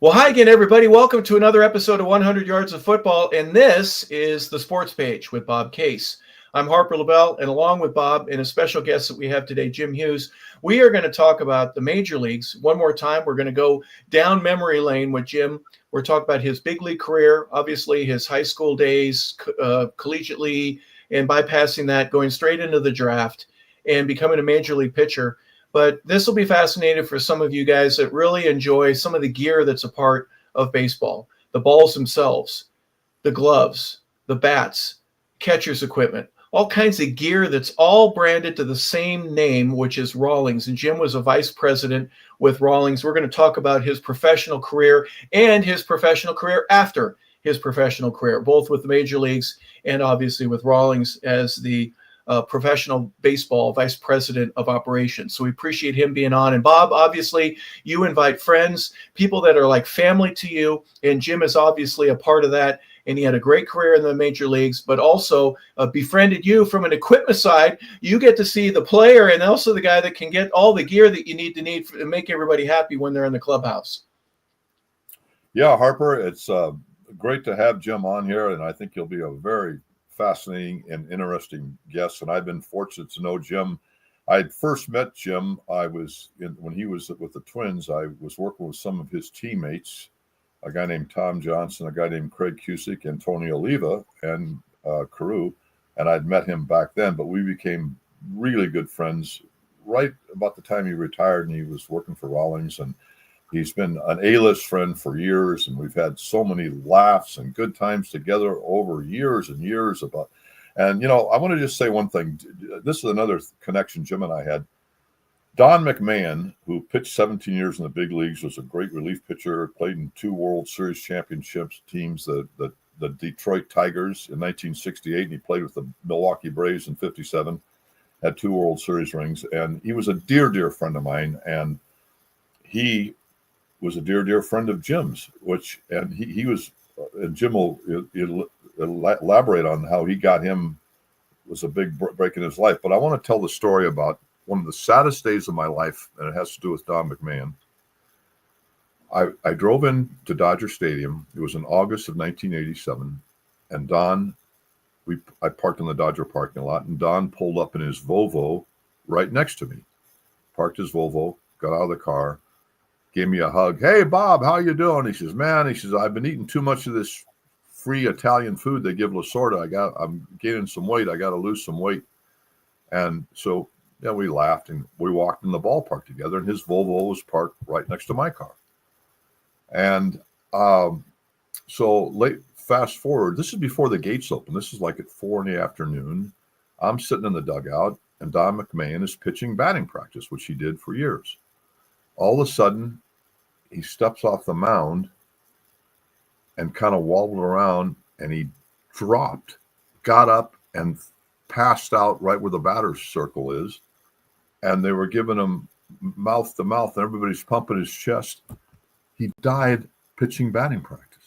Well, hi again, everybody. Welcome to another episode of 100 Yards of Football, and this is the Sports Page with Bob Case. I'm Harper LaBelle, and along with Bob and a special guest that we have today, Jim Hughes, we are going to talk about the major leagues. One more time, we're going to go down memory lane with Jim. We're talking about his big league career, obviously his high school days, collegiately, and bypassing that, going straight into the draft and becoming a major league pitcher. But this will be fascinating for some of you guys that really enjoy some of the gear that's a part of baseball. The balls themselves, the gloves, the bats, catcher's equipment, all kinds of gear that's all branded to the same name, which is Rawlings. And Jim was a vice president with Rawlings. We're going to talk about his professional career and his professional career after his professional career, both with the major leagues and obviously with Rawlings as the professional baseball vice president of operations. So we appreciate him being on. And Bob, obviously, you invite friends, people that are like family to you. And Jim is obviously a part of that. And he had a great career in the major leagues, but also befriended you from an equipment side. You get to see the player and also the guy that can get all the gear that you need to make everybody happy when they're in the clubhouse. Yeah, Harper, it's great to have Jim on here, and I think he'll be a very fascinating and interesting guest. And I've been fortunate to know Jim. I first met Jim. When he was with the Twins. I was working with some of his teammates, a guy named Tom Johnson, a guy named Craig Cusick, and Tony Oliva, and Carew. And I'd met him back then, but we became really good friends right about the time he retired, and he was working for Rawlings. And he's been an A-list friend for years, and we've had so many laughs and good times together over years and years And, I want to just say one thing. This is another connection Jim and I had. Don McMahon, who pitched 17 years in the big leagues, was a great relief pitcher, played in 2 World Series championships teams, the Detroit Tigers in 1968, and he played with the Milwaukee Braves in 57, had 2 World Series rings. And he was a dear, dear friend of mine, and he was a dear, dear friend of Jim's, and Jim will elaborate on how he got him, was a big break in his life. But I want to tell the story about one of the saddest days of my life, and it has to do with Don McMahon. I drove in to Dodger Stadium. It was in August of 1987, and I parked in the Dodger parking lot, and Don pulled up in his Volvo right next to me, parked his Volvo, got out of the car, gave me a hug. Hey, Bob, how you doing? He says, I've been eating too much of this free Italian food they give Lasorda. I'm gaining some weight. I got to lose some weight. And so, we laughed and we walked in the ballpark together, and his Volvo was parked right next to my car. And fast forward, this is before the gates open. This is like at 4 p.m. I'm sitting in the dugout, and Don McMahon is pitching batting practice, which he did for years. All of a sudden, he steps off the mound and kind of wobbled around, and he dropped, got up, and passed out right where the batter's circle is. And they were giving him mouth to mouth, and everybody's pumping his chest. He died pitching batting practice.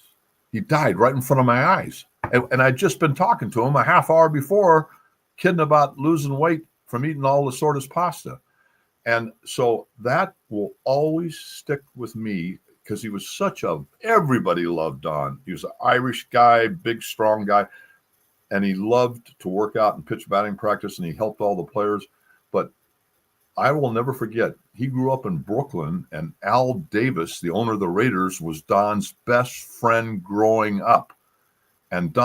He died right in front of my eyes. And I'd just been talking to him a half hour before, kidding about losing weight from eating all Lasorda's pasta. And so that will always stick with me, because he was everybody loved Don. He was an Irish guy, big, strong guy, and he loved to work out and pitch batting practice, and he helped all the players. But I will never forget, he grew up in Brooklyn, and Al Davis, the owner of the Raiders, was Don's best friend growing up. And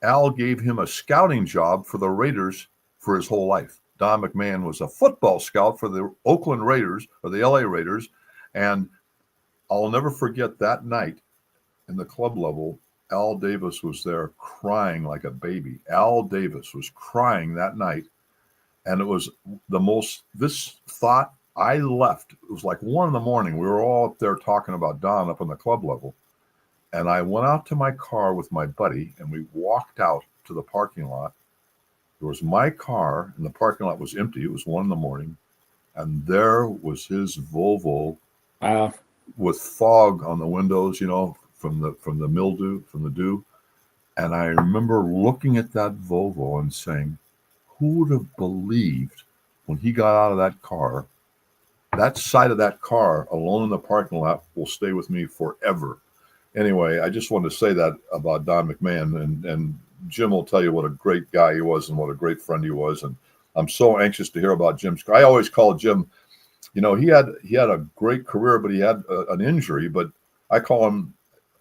Al gave him a scouting job for the Raiders for his whole life. Don McMahon was a football scout for the Oakland Raiders, or the LA Raiders. And I'll never forget that night in the club level, Al Davis was there crying like a baby. Al Davis was crying that night. And it was this thought, I left. It was like 1 a.m. We were all up there talking about Don up on the club level. And I went out to my car with my buddy, and we walked out to the parking lot. There was my car, and the parking lot was empty. It was 1 a.m. And there was his Volvo. Wow. With fog on the windows, from the mildew, from the dew. And I remember looking at that Volvo and saying, who would have believed when he got out of that car that side of that car alone in the parking lot will stay with me forever. Anyway, I just wanted to say that about Don McMahon, and Jim will tell you what a great guy he was and what a great friend he was. And I'm so anxious to hear about Jim's. I always call Jim, he had a great career, but he had an injury. But I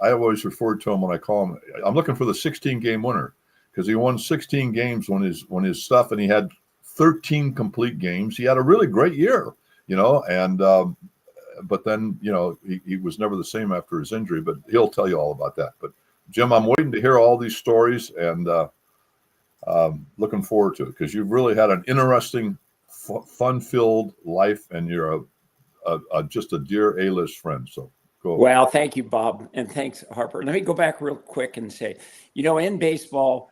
always refer to him when I call him, I'm looking for the 16-game winner, because he won 16 games when his stuff, and he had 13 complete games. He had a really great year, and but then, he was never the same after his injury, but he'll tell you all about that. But Jim, I'm waiting to hear all these stories, and looking forward to it, because you've really had an interesting, fun-filled life, and you're just a dear A-list friend. So go. Well, thank you, Bob. And thanks, Harper. Let me go back real quick and say, in baseball,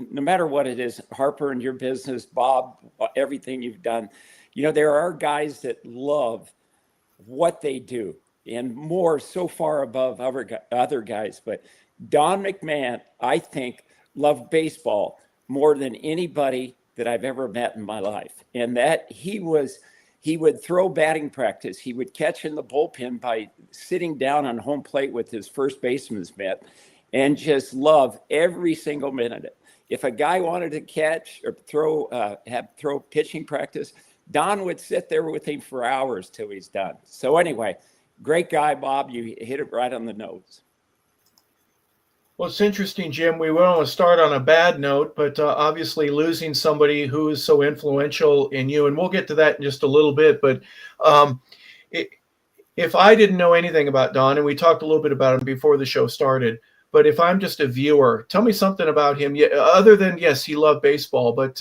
no matter what it is, Harper and your business, Bob, everything you've done, there are guys that love what they do, and more so far above other guys. But Don McMahon, I think, loved baseball more than anybody that I've ever met in my life. And that he would throw batting practice. He would catch in the bullpen by sitting down on home plate with his first baseman's mitt, and just love every single minute of it. If a guy wanted to catch or throw pitching practice, Don would sit there with him for hours till he's done. So anyway, great guy, Bob. You hit it right on the nose. Well, it's interesting, Jim. We want to start on a bad note, but obviously losing somebody who is so influential in you, and we'll get to that in just a little bit. But if I didn't know anything about Don, and we talked a little bit about him before the show started, but if I'm just a viewer, tell me something about him. Other than, yes, he loved baseball, but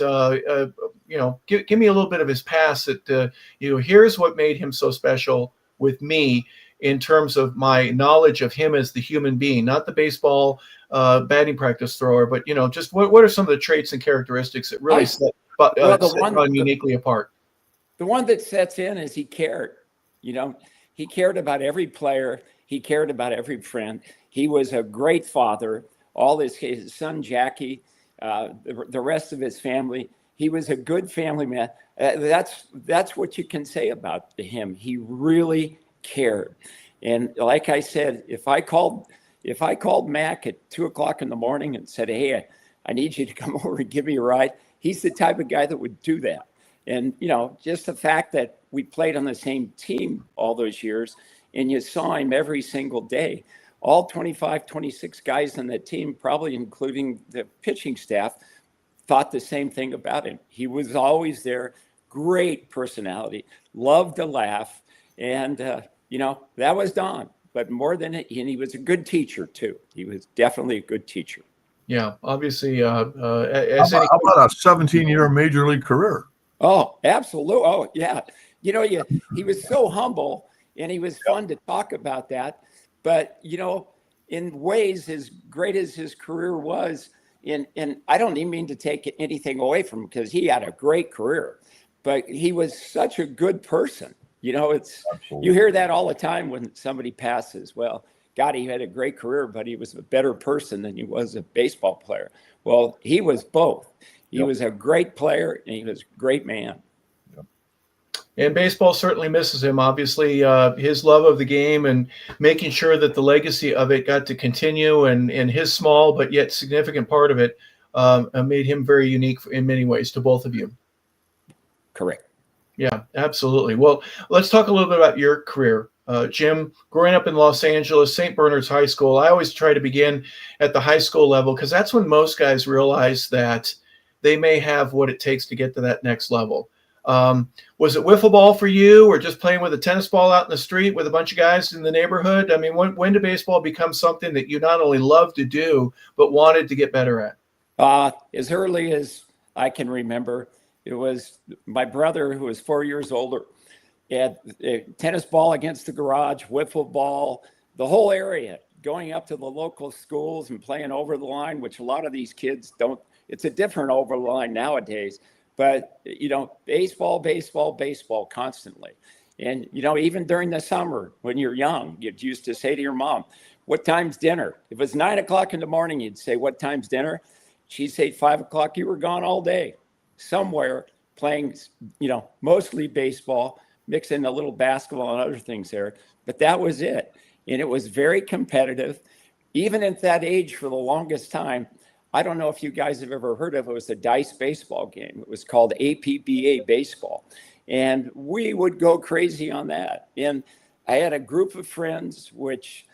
give me a little bit of his past. That here's what made him so special with me in terms of my knowledge of him as the human being, not the baseball batting practice thrower, but just what are some of the traits and characteristics that really set Don uniquely apart? The one that sets in is he cared. He cared about every player. He cared about every friend. He was a great father. All his son Jackie, the rest of his family. He was a good family man. That's what you can say about him. He really cared. And like I said, if I called Mac at 2:00 in the morning and said, "Hey, I need you to come over and give me a ride," he's the type of guy that would do that. And just the fact that we played on the same team all those years, and you saw him every single day. All 25, 26 guys on that team, probably including the pitching staff, thought the same thing about him. He was always there, great personality, loved to laugh. And, that was Don. But more than it, and he was a good teacher, too. He was definitely a good teacher. Yeah, obviously. How about a 17-year major league career? Oh, absolutely. Oh, yeah. He was so humble, and he was fun to talk about that. But, in ways, as great as his career was, and I don't even mean to take anything away from him, because he had a great career, but he was such a good person. You hear that all the time when somebody passes. Well, God, he had a great career, but he was a better person than he was a baseball player. Well, he was both. He was a great player, and he was a great man. And baseball certainly misses him. Obviously, his love of the game and making sure that the legacy of it got to continue, and his small but yet significant part of it made him very unique in many ways to both of you. Correct. Yeah, absolutely. Well, let's talk a little bit about your career. Jim, growing up in Los Angeles, St. Bernard's High School, I always try to begin at the high school level, because that's when most guys realize that they may have what it takes to get to that next level. Was it wiffle ball for you, or just playing with a tennis ball out in the street with a bunch of guys in the neighborhood? I mean, when did baseball become something that you not only loved to do, but wanted to get better at? As early as I can remember, it was my brother, who was 4 years older, had a tennis ball against the garage, wiffle ball, the whole area, going up to the local schools and playing over the line, which a lot of these kids don't. It's a different over the line nowadays. But, baseball constantly. And, even during the summer when you're young, you used to say to your mom, "What time's dinner?" If it was 9:00 in the morning, you'd say, "What time's dinner?" She'd say 5:00. You were gone all day somewhere playing, mostly baseball, mix in a little basketball and other things there. But that was it. And it was very competitive. Even at that age, for the longest time, I don't know if you guys have ever heard of it, was a dice baseball game. It was called APBA baseball. And we would go crazy on that. And I had a group of friends, which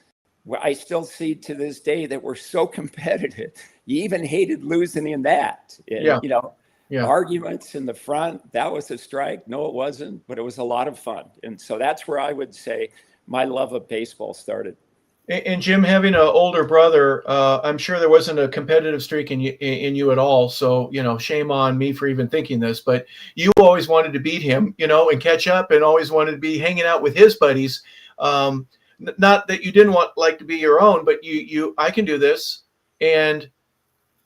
I still see to this day, that were so competitive. You even hated losing in that. And, Yeah. you know, Yeah. arguments in the front, that was a strike. No, it wasn't, but it was a lot of fun. And so that's where I would say my love of baseball started. And Jim, having an older brother, I'm sure there wasn't a competitive streak in you at all. So, you know, shame on me for even thinking this, but you always wanted to beat him, you know, and catch up, and always wanted to be hanging out with his buddies. Not that you didn't like to be your own, but I can do this. And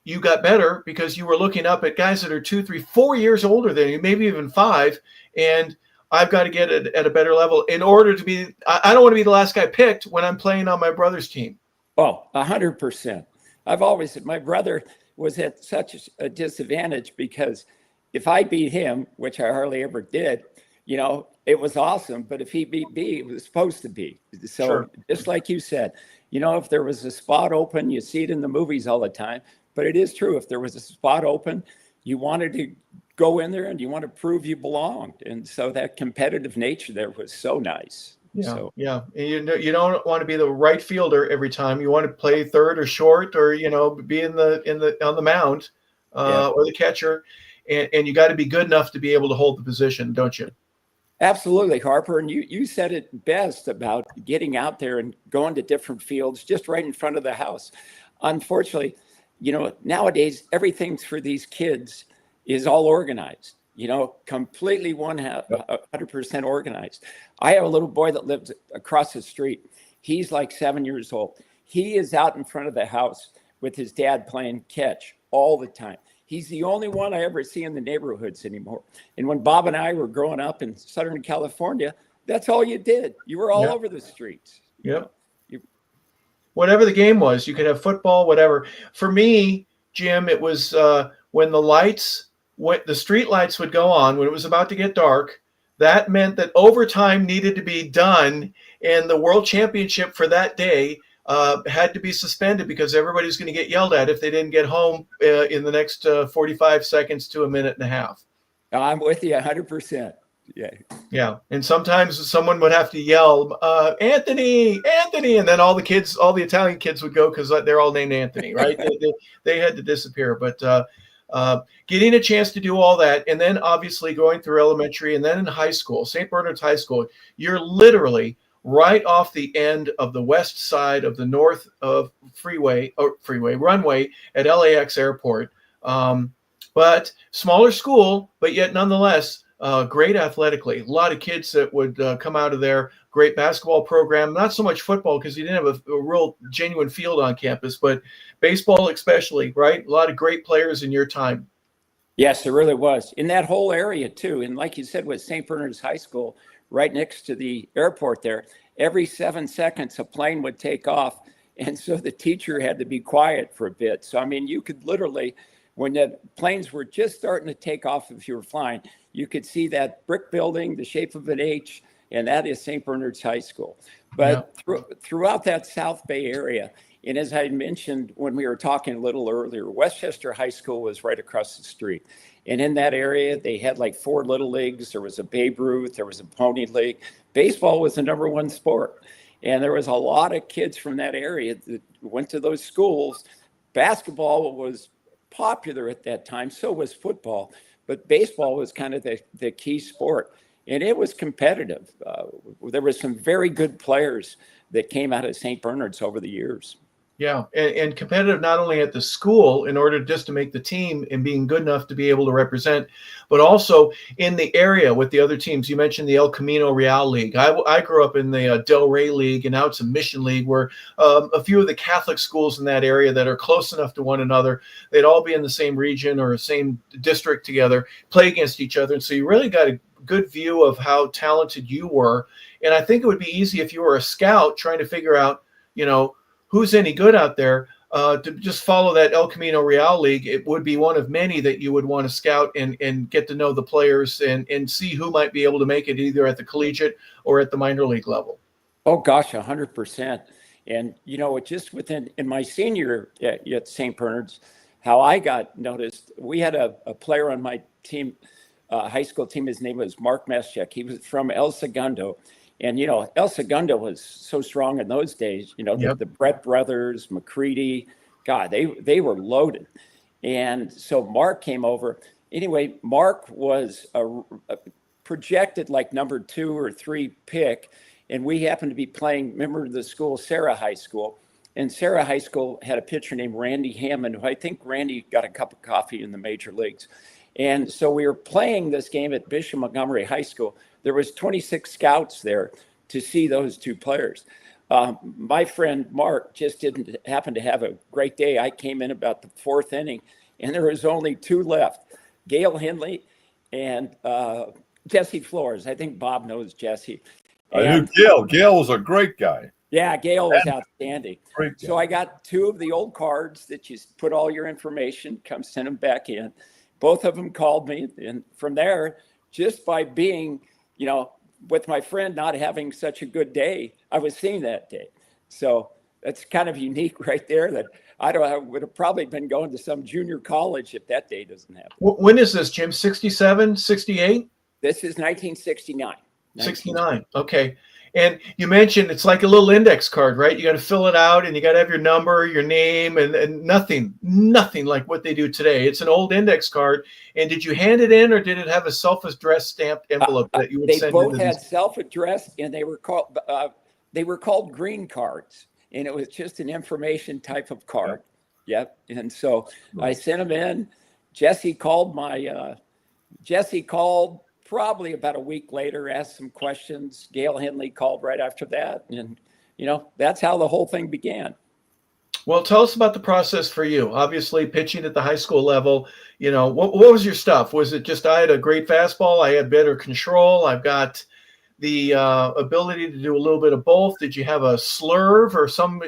you got better because you were looking up at guys that are 2, 3, 4 years older than you, maybe even 5. And I've got to get it at a better level in order to be, I don't want to be the last guy picked when I'm playing on my brother's team. Oh, 100%. I've always said my brother was at such a disadvantage because if I beat him, which I hardly ever did, you know, it was awesome. But if he beat me, it was supposed to be. So Sure. Just like you said, you know, if there was a spot open, you see it in the movies all the time, but it is true. If there was a spot open, you wanted to go in there and you want to prove you belonged. And so that competitive nature there was so nice. Yeah, So, yeah. And you don't want to be the right fielder every time. You want to play third or short, or, you know, be on the mound, Yeah. or the catcher, and you got to be good enough to be able to hold the position, don't you? Absolutely, Harper. And you said it best about getting out there and going to different fields just right in front of the house. Unfortunately, you know, nowadays, everything for these kids is all organized, you know, completely 100% organized. I have a little boy that lives across the street. He's like 7 years old. He is out in front of the house with his dad playing catch all the time. He's the only one I ever see in the neighborhoods anymore. And when Bob and I were growing up in Southern California, that's all you did. You were all over the streets. Yep. Whatever the game was, you could have football, whatever. For me, Jim, it was when the street lights would go on, when it was about to get dark. That meant that overtime needed to be done, and the world championship for that day had to be suspended because everybody's going to get yelled at if they didn't get home in the next 45 seconds to a minute and a half. I'm with you 100%. Yeah. Yeah. And sometimes someone would have to yell, Anthony, Anthony. And then all the Italian kids would go because they're all named Anthony, right? they had to disappear. But getting a chance to do all that, and then obviously going through elementary and then in high school, St. Bernard's High School, you're literally right off the end of the west side of the north of runway at LAX Airport. But smaller school, but yet nonetheless, great athletically. A lot of kids that would come out of there. Great basketball program. Not so much football because you didn't have a real genuine field on campus, but baseball especially, right? A lot of great players in your time. Yes, it really was. In that whole area too. And like you said, with St. Bernard's High School, right next to the airport there, every 7 seconds a plane would take off. And so the teacher had to be quiet for a bit. So, I mean, you could literally, when the planes were just starting to take off, if you were flying, you could see that brick building, the shape of an H, and that is St. Bernard's High School. But throughout that South Bay area, and as I mentioned when we were talking a little earlier, Westchester High School was right across the street. And in that area, they had like 4 little leagues. There was a Babe Ruth, there was a Pony League. Baseball was the number one sport. And there was a lot of kids from that area that went to those schools. Basketball was popular at that time, so was football. But baseball was kind of the key sport. And it was competitive. There were some very good players that came out of St. Bernard's over the years. Yeah, and competitive not only at the school in order just to make the team and being good enough to be able to represent, but also in the area with the other teams. You mentioned the El Camino Real League. I grew up in the Del Rey League, and now it's a Mission League where a few of the Catholic schools in that area that are close enough to one another, they'd all be in the same region or same district together, play against each other. And so you really got a good view of how talented you were. And I think it would be easy if you were a scout trying to figure out, who's any good out there. to just follow that El Camino Real League, it would be one of many that you would want to scout and get to know the players and see who might be able to make it either at the collegiate or at the minor league level. Oh gosh, 100%. And it just in my senior at St. Bernard's, how I got noticed, we had a player on my team, high school team. His name was Mark Meschek. He was from El Segundo. And, El Segundo was so strong in those days, Yep. the Brett brothers, McCready, God, they were loaded. And so Mark came over. Anyway, Mark was a projected like number 2 or 3 pick. And we happened to be playing, remember the school, Sarah High School. And Sarah High School had a pitcher named Randy Hammond, who I think Randy got a cup of coffee in the major leagues. And so we were playing this game at Bishop Montgomery High School. There was 26 scouts there to see those 2 players. My friend Mark just didn't happen to have a great day. I came in about the 4th inning, and there was only 2 left, Gail Hindley and Jesse Flores. I think Bob knows Jesse. I knew Gail. Gail was a great guy. Yeah, Gail was outstanding. Great guy. So I got 2 of the old cards that you put all your information, come send them back in. Both of them called me. And from there, just by being, with my friend not having such a good day, I was seeing that day. So that's kind of unique right there that I would have probably been going to some junior college if that day doesn't happen. When is this, Jim? 67, 68? This is 1969. 69. Okay. And you mentioned it's like a little index card, right? You got to fill it out and you got to have your number, your name, and nothing like what they do today. It's an old index card. And did you hand it in or did it have a self-addressed stamped envelope that you would send? They both had self-addressed and they were called green cards. And it was just an information type of card. Yep. And so I sent them in. Jesse called probably about a week later, asked some questions. Gail Hindley called right after that. And, that's how the whole thing began. Well, tell us about the process for you. Obviously, pitching at the high school level, what was your stuff? Was it just I had a great fastball, I had better control, I've got the ability to do a little bit of both? Did you have a slurve or some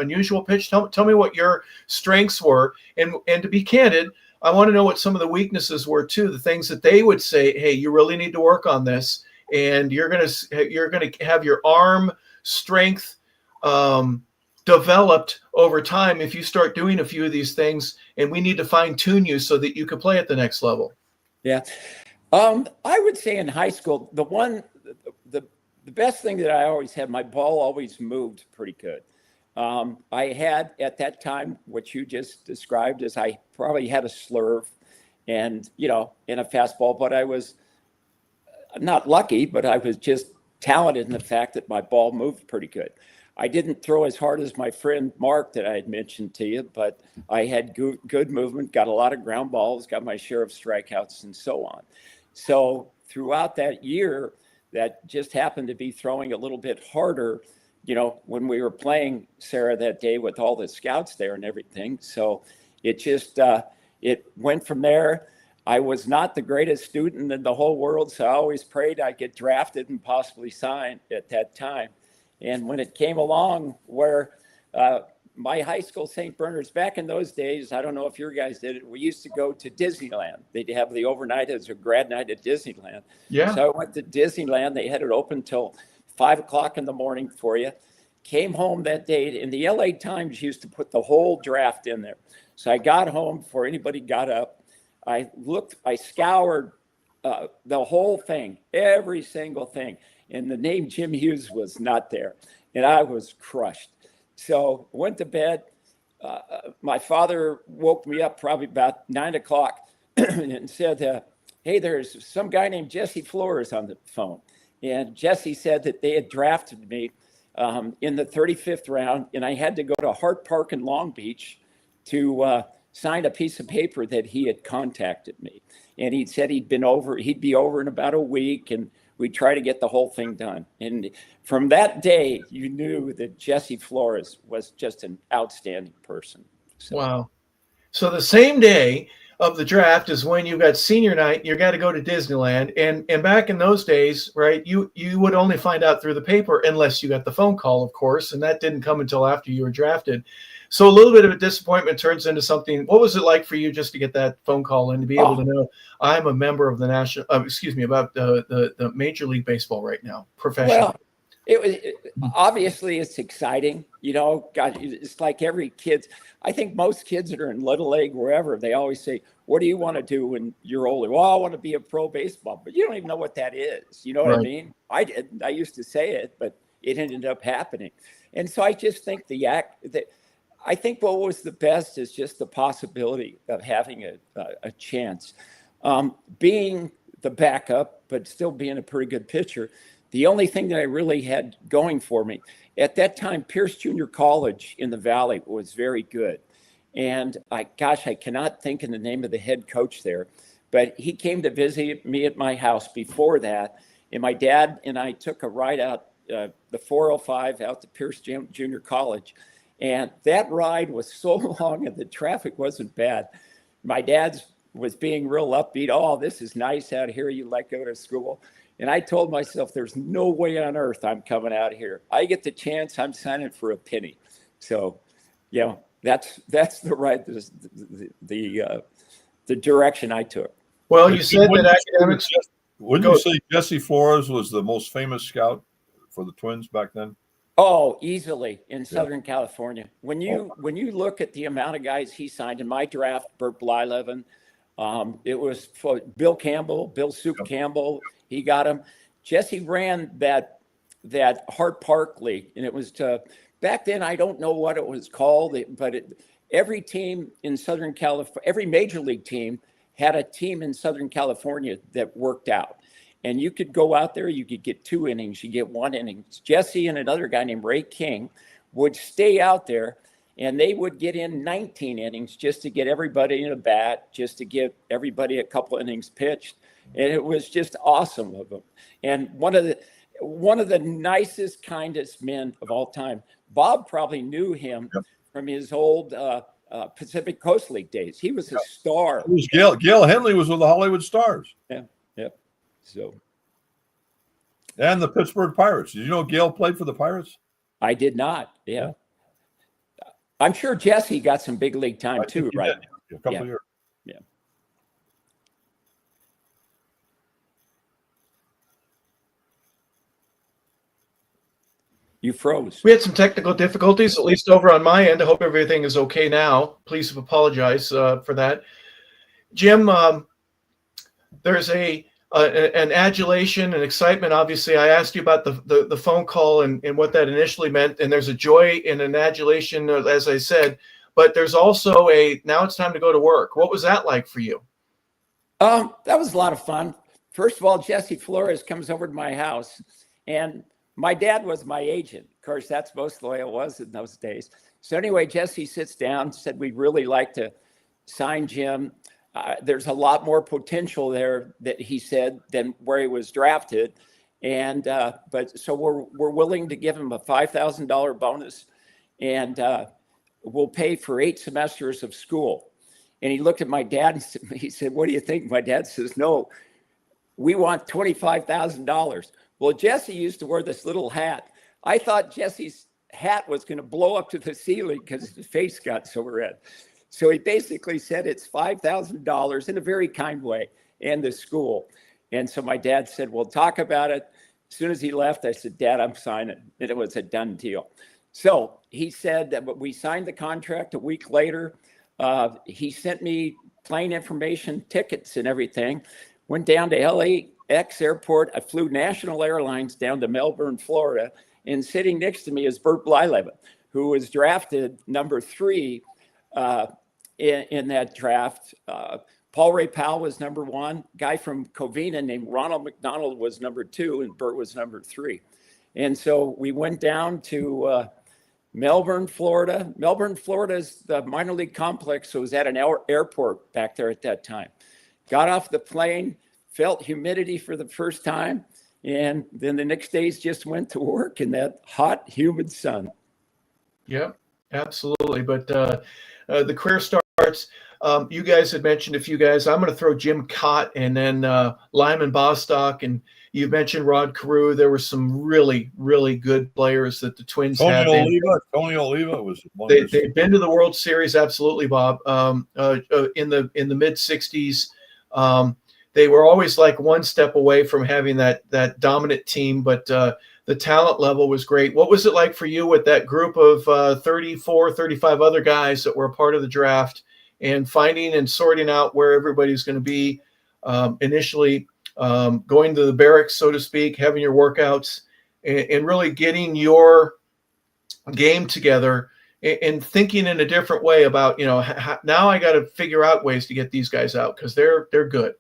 unusual pitch? Tell me what your strengths were. And to be candid, I want to know what some of the weaknesses were too, the things that they would say, hey, you really need to work on this. And you're going to have your arm strength developed over time if you start doing a few of these things, and we need to fine tune you so that you can play at the next level. Yeah. I would say in high school, the best thing that I always had, my ball always moved pretty good. I had at that time, what you just described, as I probably had a slurve and, in a fastball, but I was not lucky, but I was just talented in the fact that my ball moved pretty good. I didn't throw as hard as my friend Mark that I had mentioned to you, but I had good movement, got a lot of ground balls, got my share of strikeouts and so on. So throughout that year, that just happened to be throwing a little bit harder, when we were playing Sarah that day with all the scouts there and everything. So it just, it went from there. I was not the greatest student in the whole world, so I always prayed I'd get drafted and possibly signed at that time. And when it came along where my high school, St. Bernard's, back in those days, I don't know if your guys did it, we used to go to Disneyland. They'd have the overnight as a grad night at Disneyland. Yeah. So I went to Disneyland. They had it open till 5 o'clock in the morning for you. Came home that day, and the LA Times used to put the whole draft in there. So I got home before anybody got up. I scoured the whole thing, every single thing. And the name Jim Hughes was not there. And I was crushed. So went to bed. My father woke me up probably about 9 o'clock and said, hey, there's some guy named Jesse Flores on the phone. And Jesse said that they had drafted me in the 35th round, and I had to go to Hart Park in Long Beach to sign a piece of paper that he had contacted me. And he said he'd be over in about a week, and we'd try to get the whole thing done. And from that day, you knew that Jesse Flores was just an outstanding person. So. Wow. So the same day, of the draft is when you got senior night, you got to go to Disneyland. And back in those days, right, you would only find out through the paper unless you got the phone call, of course, and that didn't come until after you were drafted. So a little bit of a disappointment turns into something. What was it like for you just to get that phone call and to be able to know I'm a member of the national, about the Major League Baseball right now, professional? Well, obviously it's exciting, God, it's like every kid. I think most kids that are in Little League, wherever, they always say, what do you want to do when you're older? Well, I want to be a pro baseball, but you don't even know what that is. You know what I mean? I didn't. I used to say it, but it ended up happening. And so I just think I think what was the best is just the possibility of having a chance. Being the backup, but still being a pretty good pitcher. The only thing that I really had going for me at that time, Pierce Junior College in the Valley was very good. And I cannot think of the name of the head coach there, but he came to visit me at my house before that. And my dad and I took a ride out the 405 out to Pierce Junior College. And that ride was so long and the traffic wasn't bad. My dad's was being real upbeat. Oh, this is nice out here. You like go to school. And I told myself, there's no way on earth I'm coming out here. I get the chance, I'm signing for a penny. So, that's the right, the direction I took. Well, you said that academics. Wouldn't you say Jesse Flores was the most famous scout for the Twins back then? Oh, easily in Southern California. When you look at the amount of guys he signed in my draft, Burt Blyleven, it was for Bill Soup Campbell. He got him. Jesse ran that Hart Park League, and it was back then. I don't know what it was called, but every team in Southern California, every major league team had a team in Southern California that worked out. And you could go out there, you could get 2 innings, you get 1 inning. Jesse and another guy named Ray King would stay out there, and they would get in 19 innings just to get everybody in a bat, just to give everybody a couple innings pitched. And it was just awesome of them. And one of the nicest, kindest men of all time. Bob probably knew him from his old Pacific Coast League days. He was a star. It was Gail Henley was with the Hollywood Stars. Yeah. So, and the Pittsburgh Pirates. Did you know Gail played for the Pirates? I did not. Yeah. I'm sure Jesse got some big league time too, right? A couple of years. Yeah. You froze. We had some technical difficulties, at least over on my end. I hope everything is okay now. Please apologize for that. Jim, there's an adulation and excitement. Obviously, I asked you about the phone call and what that initially meant. And there's a joy and an adulation, as I said, but there's also now it's time to go to work. What was that like for you? That was a lot of fun. First of all, Jesse Flores comes over to my house, and my dad was my agent. Of course, that's most the way it was in those days. So anyway, Jesse sits down, said, we'd really like to sign Jim. There's a lot more potential there, that he said, than where he was drafted. And but so we're willing to give him a $5,000 bonus, and we'll pay for 8 semesters of school. And he looked at my dad and he said, what do you think? My dad says, no, we want $25,000. Well, Jesse used to wear this little hat. I thought Jesse's hat was going to blow up to the ceiling because his face got so red. So he basically said it's $5,000 in a very kind way, and the school. And so my dad said, we'll talk about it. As soon as he left, I said, Dad, I'm signing. And it was a done deal. So he said that we signed the contract a week later. He sent me plane information, tickets and everything. Went down to LAX airport. I flew National Airlines down to Melbourne, Florida. And sitting next to me is Burt Blyleven, who was drafted number 3 in that draft. Paul Ray Powell was number 1. Guy from Covina named Ronald McDonald was number 2, and Burt was number 3. And so we went down to Melbourne, Florida. Melbourne, Florida is the minor league complex, so it was at an airport back there at that time. Got off the plane, felt humidity for the first time, and then the next days just went to work in that hot, humid sun. Yeah, absolutely. But the career starts. You guys had mentioned a few guys. I'm going to throw Jim Cott and then Lyman Bostock, and you mentioned Rod Carew. There were some really, really good players that the Twins had. Tony Oliva was one. They've been to the World Series, absolutely, Bob. In the mid '60s, they were always like one step away from having that dominant team, but the talent level was great. What was it like for you with that group of 34, 35 other guys that were a part of the draft, and finding and sorting out where everybody's going to be initially, going to the barracks, so to speak, having your workouts, and really getting your game together and thinking in a different way about, now I got to figure out ways to get these guys out because they're good.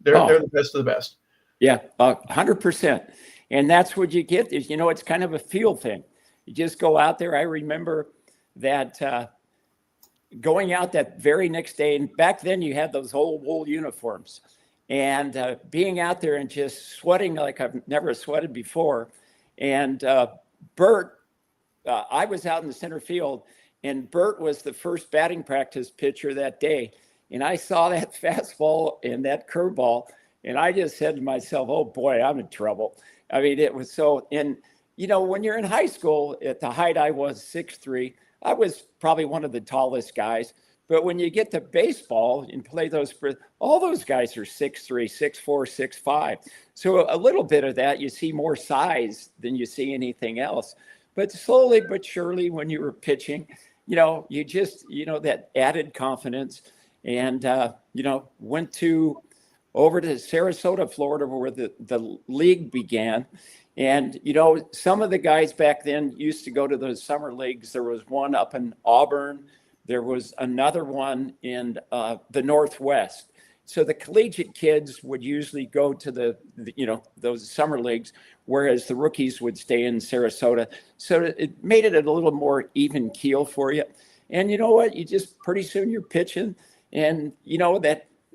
They're the best of the best. Yeah, 100%. And that's what you get is, it's kind of a feel thing. You just go out there. I remember that going out that very next day, and back then you had those old wool uniforms, and being out there and just sweating like I've never sweated before. And Bert, I was out in the center field, and Bert was the first batting practice pitcher that day. And I saw that fastball and that curveball, and I just said to myself, oh boy, I'm in trouble. I mean, it was so, and when you're in high school, at the height I was 6'3", I was probably one of the tallest guys. But when you get to baseball and play all those guys are 6'3", 6'4", 6'5". So a little bit of that, you see more size than you see anything else. But slowly but surely, when you were pitching, you just, that added confidence, and, went over to Sarasota, Florida, where the league began. And, some of the guys back then used to go to those summer leagues. There was one up in Auburn. There was another one in the Northwest. So the collegiate kids would usually go to those summer leagues, whereas the rookies would stay in Sarasota. So it made it a little more even keel for you. And you know what? You just pretty soon you're pitching, and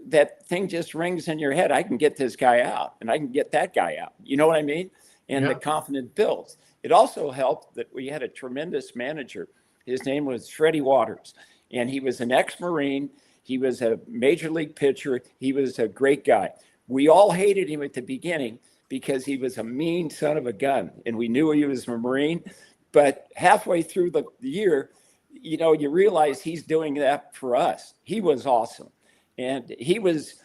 that thing just rings in your head. I can get this guy out, and I can get that guy out. You know what I mean? And the confidence builds. It also helped that we had a tremendous manager. His name was Freddie Waters, and he was an ex-Marine. He was a major league pitcher. He was a great guy. We all hated him at the beginning because he was a mean son of a gun, and we knew he was a Marine. But halfway through the year, you realize he's doing that for us. He was awesome. And he was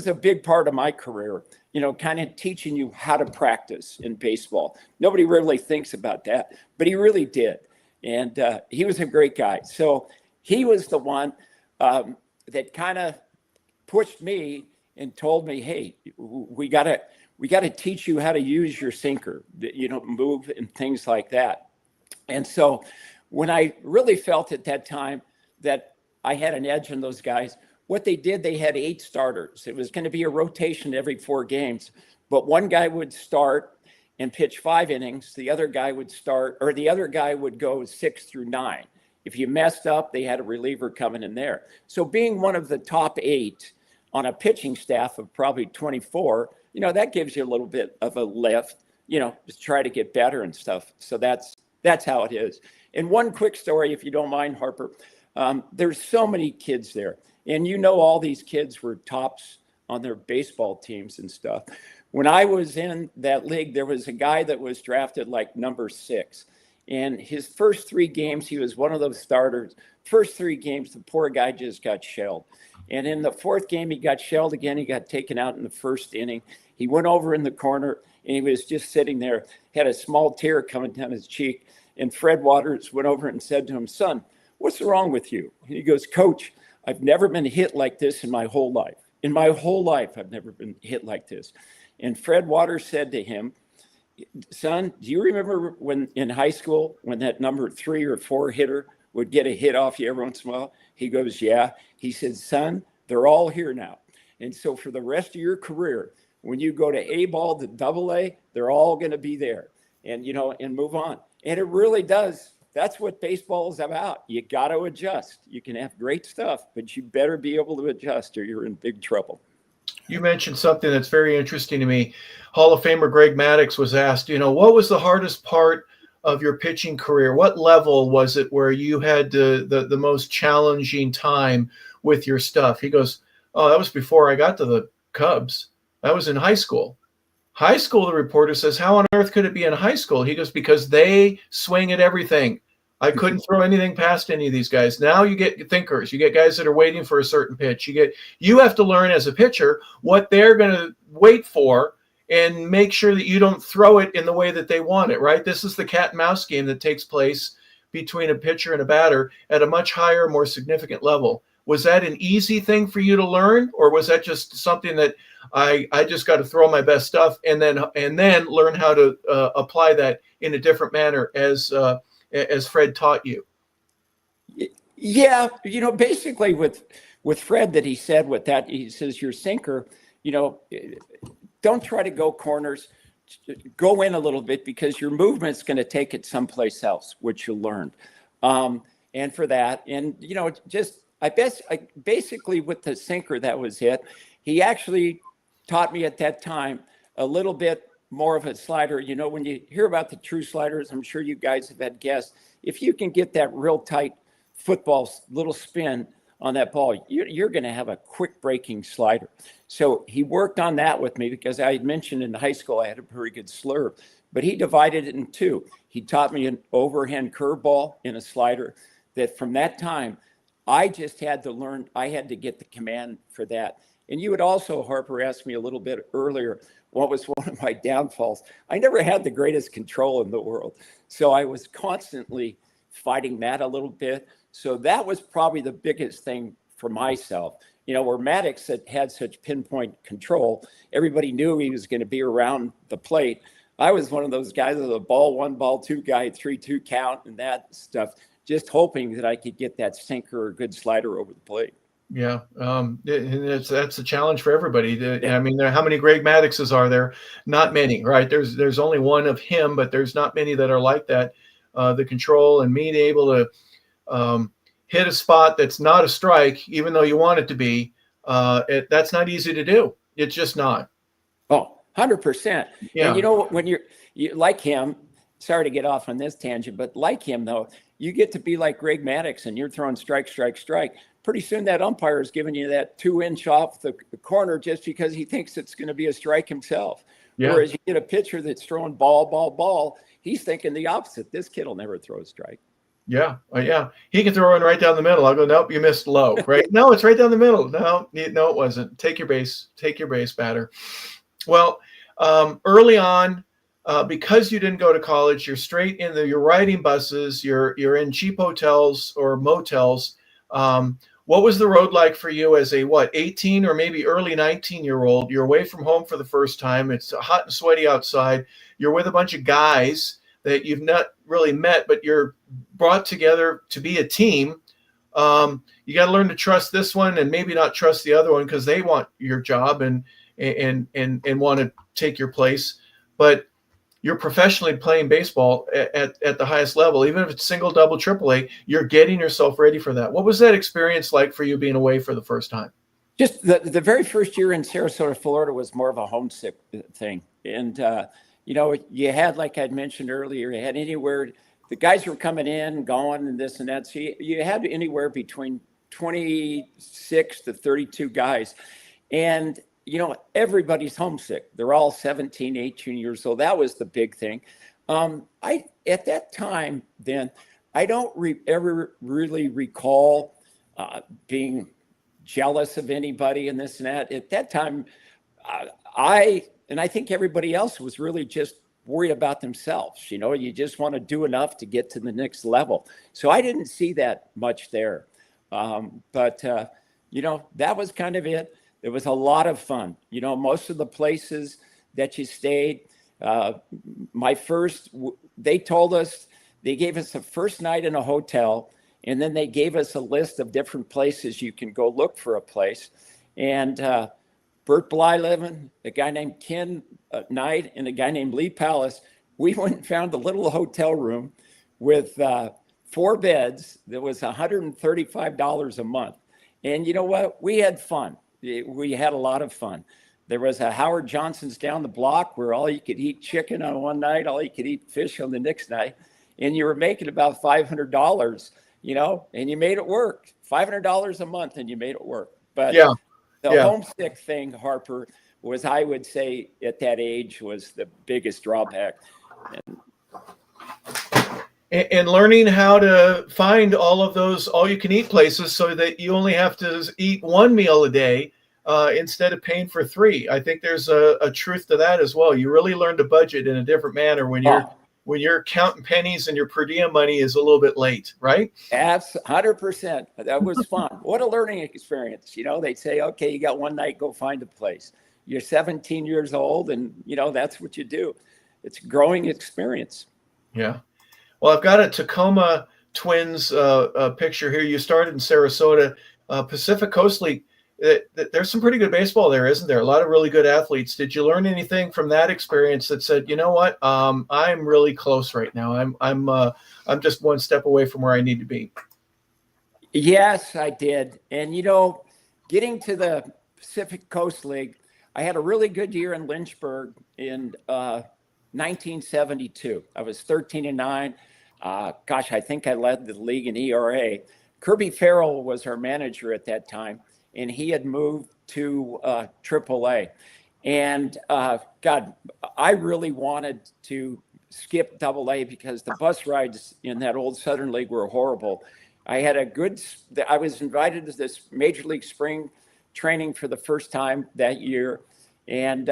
a big part of my career, kind of teaching you how to practice in baseball. Nobody really thinks about that, but he really did. And he was a great guy. So he was the one that kind of pushed me and told me, hey, we got to teach you how to use your sinker, move and things like that. And so when I really felt at that time that I had an edge on those guys, what they did, they had 8 starters. It was going to be a rotation every 4 games, but one guy would start and pitch 5 innings. The other guy would go 6 through 9. If you messed up, they had a reliever coming in there. So being one of the top 8 on a pitching staff of probably 24, that gives you a little bit of a lift, to try to get better and stuff. So that's how it is. And one quick story, if you don't mind, Harper, there's so many kids there. And all these kids were tops on their baseball teams and stuff. When I was in that league, there was a guy that was drafted like number 6. And his first 3 games, he was one of those starters. First 3 games, the poor guy just got shelled. And in the 4th game, he got shelled again. He got taken out in the 1st inning. He went over in the corner, and he was just sitting there, had a small tear coming down his cheek. And Fred Waters went over and said to him, son, what's wrong with you? And he goes, Coach, I've never been hit like this in my whole life. In my whole life, I've never been hit like this. And Fred Waters said to him, son, do you remember when in high school, when that number 3 or 4 hitter would get a hit off you every once in a while? He goes, yeah. He said, son, they're all here now. And so for the rest of your career, when you go to A ball to AA, they're all going to be there, and, and move on. And it really does. That's what baseball is about. You got to adjust. You can have great stuff, but you better be able to adjust or you're in big trouble. You mentioned something that's very interesting to me. Hall of Famer Greg Maddux was asked, what was the hardest part of your pitching career, what level was it where you had the most challenging time with your stuff? He goes, oh, that was before I got to the Cubs. That was in high school. High school, the reporter says, how on earth could it be in high school? He goes, because they swing at everything. I couldn't throw anything past any of these guys. Now you get thinkers. You get guys that are waiting for a certain pitch. You have to learn as a pitcher what they're going to wait for and make sure that you don't throw it in the way that they want it, right? This is the cat and mouse game that takes place between a pitcher and a batter at a much higher, more significant level. Was that an easy thing for you to learn, or was that just something that I just got to throw my best stuff and then learn how to apply that in a different manner as Fred taught you? Yeah, basically with Fred, that he said with that, he says your sinker, don't try to go corners, go in a little bit, because your movement's going to take it someplace else, which you'll learn. And for that, and basically with the sinker, that was it. He actually taught me at that time a little bit more of a slider. When you hear about the true sliders, I'm sure you guys have had guests. If you can get that real tight football little spin on that ball, you're going to have a quick breaking slider. So he worked on that with me, because I had mentioned in high school I had a pretty good slurve, but he divided it in two. He taught me an overhand curveball and a slider, that from that time, I just had to learn. I had to get the command for that. And you had also, Harper, asked me a little bit earlier, what was one of my downfalls? I never had the greatest control in the world. So I was constantly fighting that a little bit. So that was probably the biggest thing for myself. Where Maddox had such pinpoint control, everybody knew he was going to be around the plate. I was one of those guys with a ball one, ball two guy, 3-2 count and that stuff, just hoping that I could get that sinker or good slider over the plate. Yeah, that's a challenge for everybody. I mean, how many Greg Maddoxes are there? Not many, right? There's only one of him, but there's not many that are like that. The control and being able to hit a spot that's not a strike, even though you want it to be, that's not easy to do. It's just not. Oh, 100%. Yeah. And when you like him, sorry to get off on this tangent, but like him, though, you get to be like Greg Maddox and you're throwing strike, strike, strike. Pretty soon that umpire is giving you that 2-inch off the corner just because he thinks it's going to be a strike himself. Yeah. Whereas you get a pitcher that's throwing ball, ball, ball, he's thinking the opposite. This kid will never throw a strike. Yeah. Yeah. He can throw one right down the middle. I'll go, nope, you missed low, right? No, it's right down the middle. No, it wasn't. Take your base batter. Well, early on, because you didn't go to college, you're straight you're riding buses, you're in cheap hotels or motels. What was the road like for you as a 18 or maybe early 19-year-old? You're away from home for the first time. It's hot and sweaty outside. You're with a bunch of guys that you've not really met, but you're brought together to be a team. You got to learn to trust this one and maybe not trust the other one because they want your job and want to take your place. But you're professionally playing baseball at the highest level, even if it's single, double, triple A, you're getting yourself ready for that. What was that experience like for you being away for the first time? Just the very first year in Sarasota, Florida was more of a homesick thing. And, you had, like I'd mentioned earlier, you had anywhere, the guys were coming in, going and this and that. So you had anywhere between 26 to 32 guys. And everybody's homesick. They're all 17, 18 years old. That was the big thing. At that time, then, I don't ever really recall being jealous of anybody and this and that. At that time, I think everybody else was really just worried about themselves. You just want to do enough to get to the next level. So I didn't see that much there. But that was kind of it. It was a lot of fun. Most of the places that you stayed, they gave us a first night in a hotel, and then they gave us a list of different places you can go look for a place. And Bert Blyleven, a guy named Ken Knight, and a guy named Lee Pallas, we went and found a little hotel room with 4 beds that was $135 a month. And you know what? We had fun. We had a lot of fun. There was a Howard Johnson's down the block where all you could eat chicken on one night, all you could eat fish on the next night. and you were making about $500, and you made it work. $500 a month, and you made it work. But Yeah. the Yeah. homesick thing, Harper, was, I would say, at that age, was the biggest drawback. And learning how to find all of those all-you-can-eat places so that you only have to eat one meal a day instead of paying for three. I think there's a truth to that as well. You really learn to budget in a different manner when you're counting pennies and your per diem money is a little bit late, right? That's 100%. That was fun. What a learning experience. They'd say, okay, you got one night, go find a place. You're 17 years old, and that's what you do. It's a growing experience. Yeah. Well, I've got a Tacoma Twins picture here. You started in Sarasota, Pacific Coast League. There's some pretty good baseball there, isn't there? A lot of really good athletes. Did you learn anything from that experience that said, you know what, I'm really close right now. I'm just one step away from where I need to be. Yes, I did. And getting to the Pacific Coast League, I had a really good year in Lynchburg in 1972. I was 13-9. I think I led the league in ERA. Kirby Farrell was our manager at that time, and he had moved to AAA. And I really wanted to skip AA because the bus rides in that old Southern League were horrible. I was invited to this Major League spring training for the first time that year, and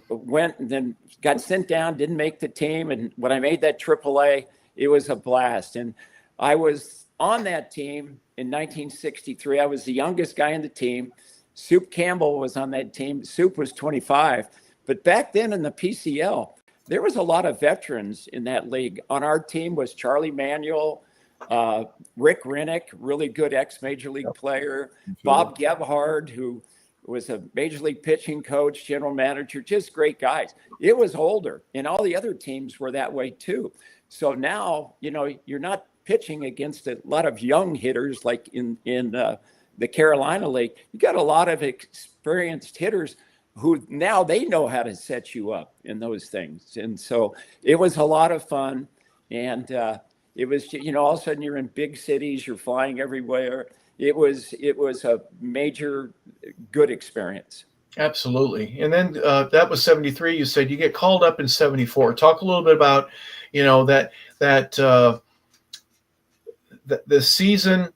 went and then got sent down, didn't make the team. And when I made that AAA, it was a blast. And I was on that team in 1963. I was the youngest guy in the team. Soup Campbell was on that team. Soup was 25. But back then in the PCL, there was a lot of veterans in that league. On our team was Charlie Manuel, Rick Rennick, really good ex-Major League player, Bob Gebhard, who was a Major League pitching coach, general manager, just great guys. It was older, and all the other teams were that way too. So now, you're not pitching against a lot of young hitters like in the Carolina League. You got a lot of experienced hitters who now they know how to set you up in those things. And so it was a lot of fun. And it was, all of a sudden you're in big cities, you're flying everywhere. It was a major good experience. Absolutely. And then that was 73. You said you get called up in 74. Talk a little bit about, the season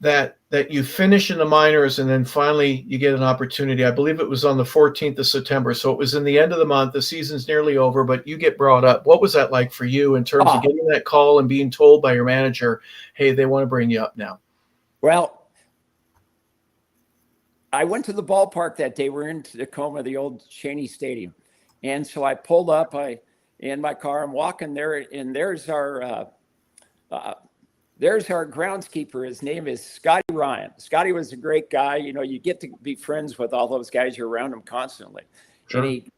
that you finish in the minors, and then finally you get an opportunity. I believe it was on the 14th of September. So it was in the end of the month. The season's nearly over, but you get brought up. What was that like for you in terms of getting that call and being told by your manager, hey, they want to bring you up now? Well, I went to the ballpark that day. We're in Tacoma, the old Cheney Stadium. And so I pulled up in my car. I'm walking there, and there's our groundskeeper. His name is Scotty Ryan. Scotty was a great guy. You get to be friends with all those guys. You're around them constantly. Sure. And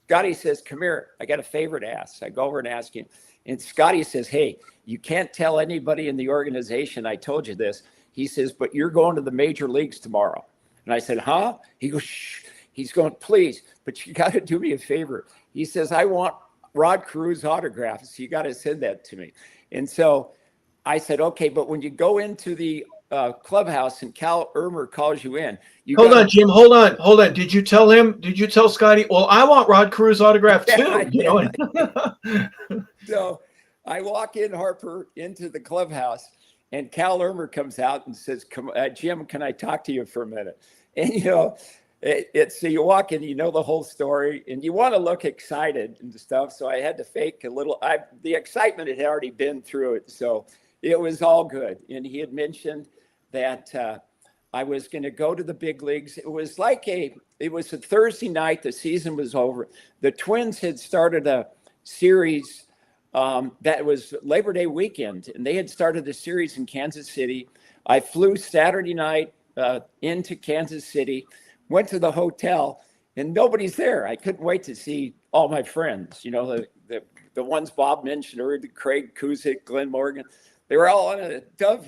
Scotty says, come here. I got a favor to ask. I go over and ask him. And Scotty says, hey, you can't tell anybody in the organization I told you this. He says, but you're going to the major leagues tomorrow. And I said, huh? He goes, shh. He's going, please, but you got to do me a favor. He says, I want Rod Carews autographs. You got to send that to me. And so I said, okay, but when you go into the clubhouse and Cal Irmer calls you in. Hold on, Jim. Hold on. Did you tell Scotty, well, I want Rod Carews autograph too? So I walk in, Harper, into the clubhouse, and Cal Irmer comes out and says, "Come, Jim, can I talk to you for a minute?" And so you walk in, the whole story, and you want to look excited and stuff. So I had to fake a little. The excitement had already been through it, so it was all good. And he had mentioned that I was going to go to the big leagues. It was a Thursday night. The season was over. The Twins had started a series that was Labor Day weekend, and they had started the series in Kansas City. I flew Saturday night into Kansas City, went to the hotel, and nobody's there. I couldn't wait to see all my friends, the ones Bob mentioned earlier, Craig Kuzic, Glenn Morgan. They were all on a dove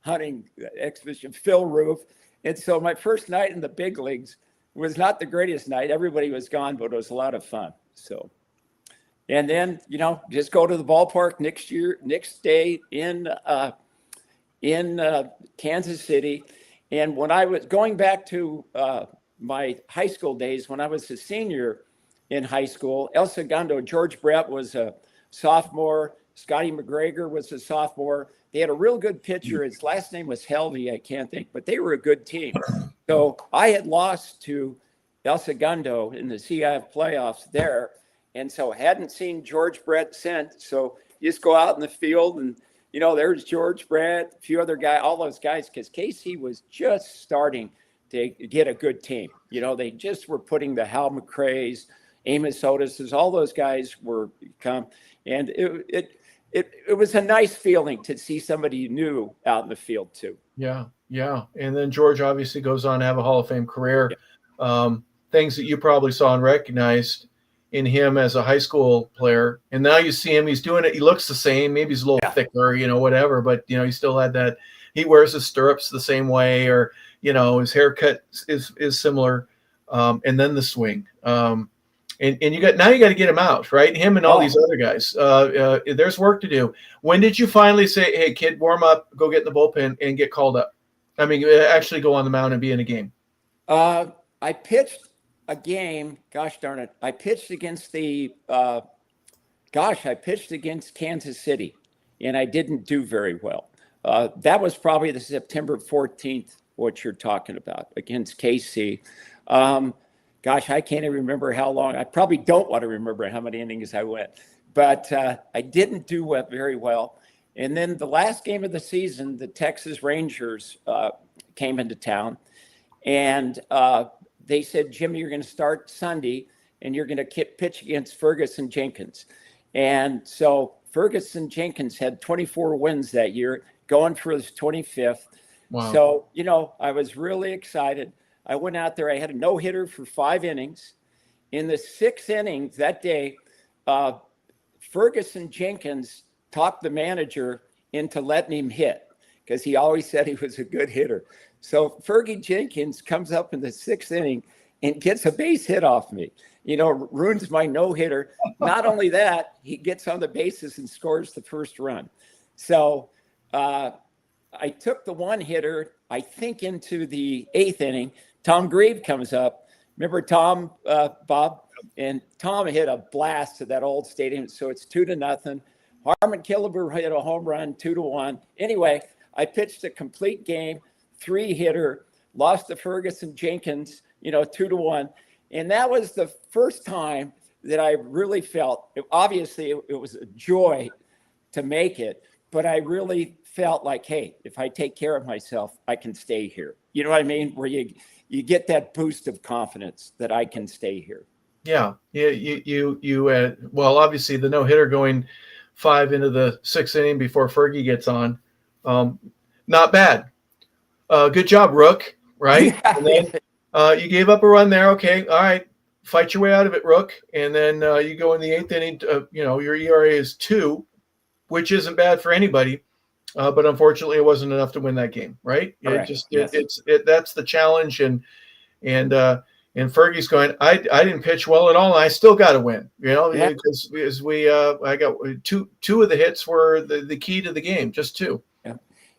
hunting expedition, Phil Roof. And so my first night in the big leagues was not the greatest night. Everybody was gone, but it was a lot of fun. So And then, just go to the ballpark next day in Kansas City. And when I was going back to my high school days, when I was a senior in high school, El Segundo, George Brett was a sophomore. Scotty McGregor was a sophomore. They had a real good pitcher. His last name was Helvey, I can't think, but they were a good team. So I had lost to El Segundo in the CIF playoffs there. And so hadn't seen George Brett since. So you just go out in the field and, there's George Brett, a few other guys, all those guys, because KC was just starting to get a good team. They just were putting the Hal McRae's, Amos Otis's, all those guys were come. And it was a nice feeling to see somebody you knew out in the field too. Yeah. And then George obviously goes on to have a Hall of Fame career. Yeah. Things that you probably saw and recognized in him as a high school player. And now you see him, he's doing it. He looks the same. Maybe he's a little thicker, whatever, but he still had that. He wears his stirrups the same way, or, his haircut is similar. And then the swing. And you got to get him out, right? Him and all these other guys. There's work to do. When did you finally say, hey, kid, warm up, go get in the bullpen and get called up? I mean, actually go on the mound and be in a game. I pitched a game. Gosh darn it. I pitched against Kansas City, and I didn't do very well. That was probably the September 14th, what you're talking about, against KC. Gosh, I can't even remember how long. I probably don't want to remember how many innings I went, but I didn't do very well. And then the last game of the season, the Texas Rangers came into town, and they said, Jimmy, you're going to start Sunday, and you're going to pitch against Ferguson Jenkins. And so Ferguson Jenkins had 24 wins that year, going for his 25th. Wow. So, I was really excited. I went out there. I had a no-hitter for 5 innings. In the 6th inning that day, Ferguson Jenkins talked the manager into letting him hit because he always said he was a good hitter. So Fergie Jenkins comes up in the 6th inning and gets a base hit off me, ruins my no-hitter. Not only that, he gets on the bases and scores the first run. So I took the one hitter, I think, into the 8th inning. Tom Grieve comes up. Remember Tom, Bob? And Tom hit a blast to that old stadium. So it's 2-0. Harmon Killebrew hit a home run, 2-1. Anyway, I pitched a complete game, 3-hitter, lost to Ferguson Jenkins, 2-1. And that was the first time that I really felt, obviously it was a joy to make it, but I really felt like, hey, if I take care of myself, I can stay here. You know what I mean? Where you get that boost of confidence that I can stay here. Yeah. Well, obviously the no-hitter going 5 into the 6th inning before Fergie gets on. Not bad. Good job, Rook. Right. And then you gave up a run there. Okay. All right. Fight your way out of it, Rook. And then you go in the 8th inning. Your ERA is 2, which isn't bad for anybody. But unfortunately, it wasn't enough to win that game. Right. That's the challenge. And Fergie's going, I didn't pitch well at all, and I still got to win, because I got two of the hits were the key to the game, just 2.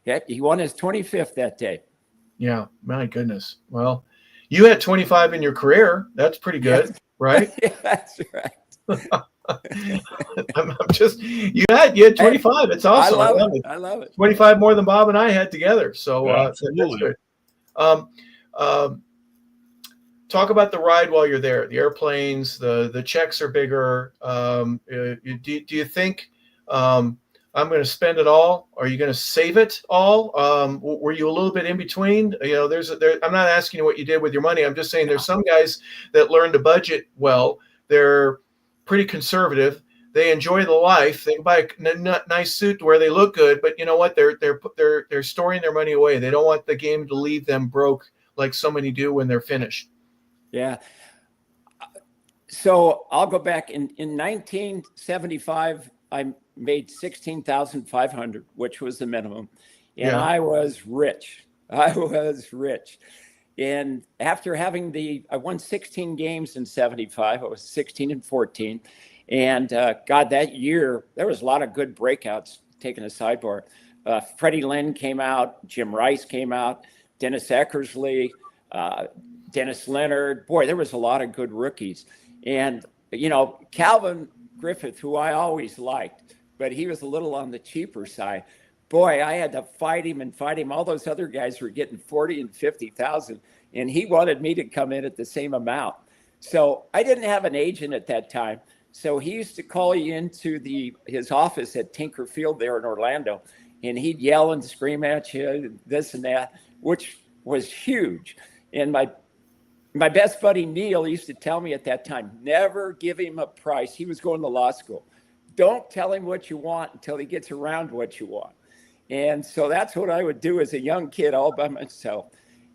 Yeah, he won his 25th that day. Yeah, my goodness. Well, you had 25 in your career. That's pretty good, right? Yeah, that's right. You had 25. It's awesome. I love it. 25 more than Bob and I had together. So that's good. Talk about the ride while you're there. The airplanes, the checks are bigger. Do you think I'm going to spend it all? Are you going to save it all? Were you a little bit in between? I'm not asking you what you did with your money. I'm just saying there's some guys that learn to budget well. They're pretty conservative. They enjoy the life. They buy a nice suit where they look good, but you know what? They're storing their money away. They don't want the game to leave them broke like so many do when they're finished. Yeah. So I'll go back in 1975. I made $16,500, which was the minimum, and I was rich. And after having I won 16 games in 75. I was 16-14, And God, that year, there was a lot of good breakouts, taking a sidebar. Freddie Lynn came out, Jim Rice came out, Dennis Eckersley, Dennis Leonard. Boy, there was a lot of good rookies. And, Calvin Griffith, who I always liked, but he was a little on the cheaper side. Boy, I had to fight him. All those other guys were getting 40 and 50,000, and he wanted me to come in at the same amount. So I didn't have an agent at that time. So he used to call you into his office at Tinker Field there in Orlando, and he'd yell and scream at you, this and that, which was huge. And my best buddy Neil used to tell me at that time, never give him a price. He was going to law school. Don't tell him what you want until he gets around what you want. And so that's what I would do as a young kid all by myself.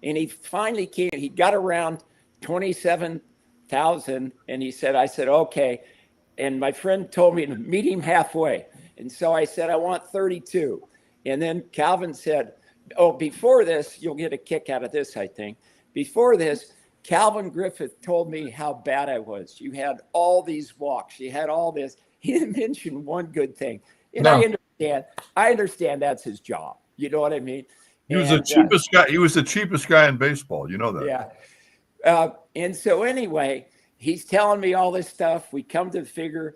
And he finally came, he got around 27,000, and I said, okay. And my friend told me to meet him halfway. And so I said, I want 32. And then Calvin said, oh, before this, you'll get a kick out of this, I think. Before this, Calvin Griffith told me how bad I was. You had all these walks. You had all this. He didn't mention one good thing. And No. I understand that's his job. You know what I mean? He was the cheapest guy. He was the cheapest guy in baseball. You know that. Yeah. And so anyway, he's telling me all this stuff. We come to the figure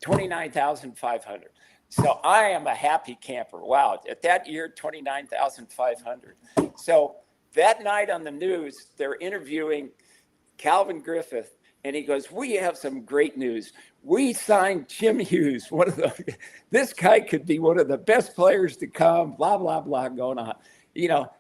29,500. So I am a happy camper. Wow. At that year, 29,500. So that night on the news, they're interviewing Calvin Griffith, and he goes, we have some great news. We signed Jim Hughes. This guy could be one of the best players to come, blah, blah, blah, going on.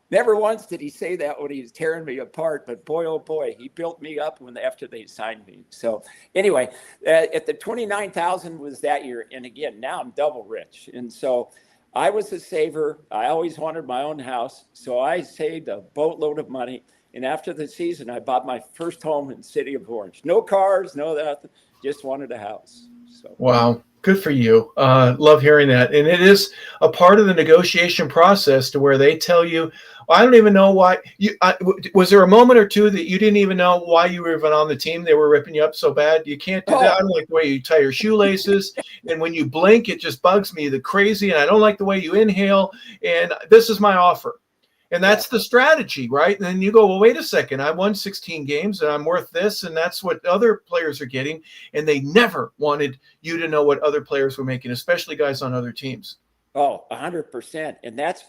Never once did he say that when he was tearing me apart, but boy, oh boy, he built me up after they signed me. So anyway, at the 29,000 was that year. And again, now I'm double rich. And so I was a saver. I always wanted my own house. So I saved a boatload of money. And after the season, I bought my first home in the city of Orange. No cars, no that, just wanted a house. So Wow. Good for you. Love hearing that. And it is a part of the negotiation process to where they tell you, I don't even know why. Was there a moment or two that you didn't even know why you were even on the team? They were ripping you up so bad. You can't do that. I don't like the way you tie your shoelaces. And when you blink, it just bugs me the crazy. And I don't like the way you inhale. And this is my offer. And that's the strategy, right? And then you go, well, wait a second. I won 16 games and I'm worth this. And that's what other players are getting. And they never wanted you to know what other players were making, especially guys on other teams. Oh, 100%. And that's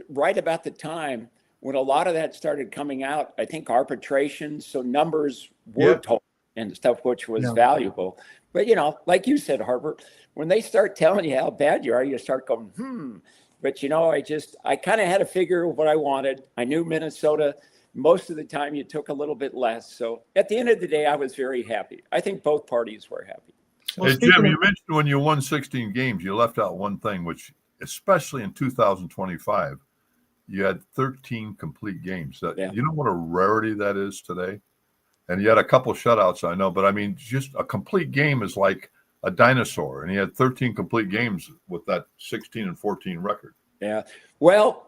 right about the time when a lot of that started coming out. I think arbitration, so numbers were told and stuff, which was valuable. But, like you said, Harper, when they start telling you how bad you are, you start going, But, I kind of had to figure what I wanted. I knew Minnesota, most of the time you took a little bit less. So at the end of the day, I was very happy. I think both parties were happy. Well, hey, Jim, you mentioned when you won 16 games, you left out one thing, which especially in 2025, you had 13 complete games. You know what a rarity that is today? And you had a couple shutouts, I know. But, I mean, just a complete game is like a dinosaur, and he had 13 complete games with that 16 and 14 record. Yeah. Well,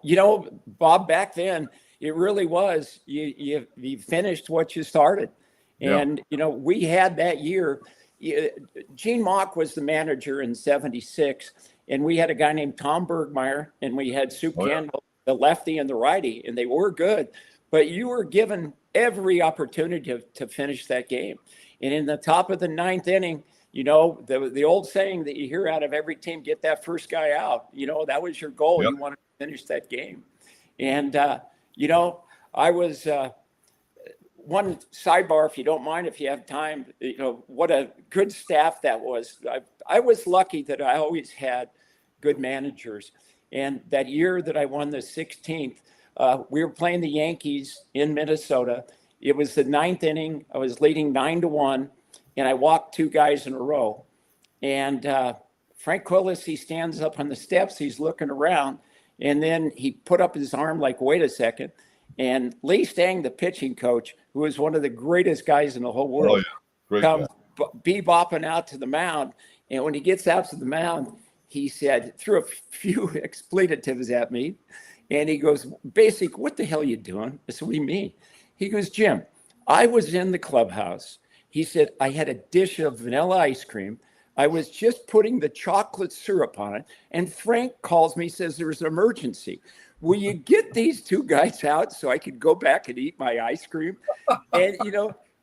Bob, back then it really was, you finished what you started. And, we had that year, Gene Mock was the manager in 76, and we had a guy named Tom Bergmeyer, and we had Sue Campbell, the lefty and the righty, and they were good, but you were given every opportunity to finish that game. And in the top of the ninth inning, the old saying that you hear out of every team, get that first guy out. That was your goal. You wanted to finish that game. And, I was one sidebar, if you don't mind, if you have time, what a good staff that was. I was lucky that I always had good managers. And that year that I won the 16th, we were playing the Yankees in Minnesota. It was the ninth inning. I was leading 9-1. And I walked two guys in a row. And Frank Quillis, he stands up on the steps. He's looking around. And then he put up his arm like, wait a second. And Lee Stang, the pitching coach, who is one of the greatest guys in the whole world, comes bebopping out to the mound. And when he gets out to the mound, he threw a few expletives at me. And he goes, Basic, what the hell are you doing? I said, what do you mean? He goes, Jim, I was in the clubhouse. He said, I had a dish of vanilla ice cream. I was just putting the chocolate syrup on it. And Frank calls me, says there's an emergency. Will you get these two guys out so I could go back and eat my ice cream? And,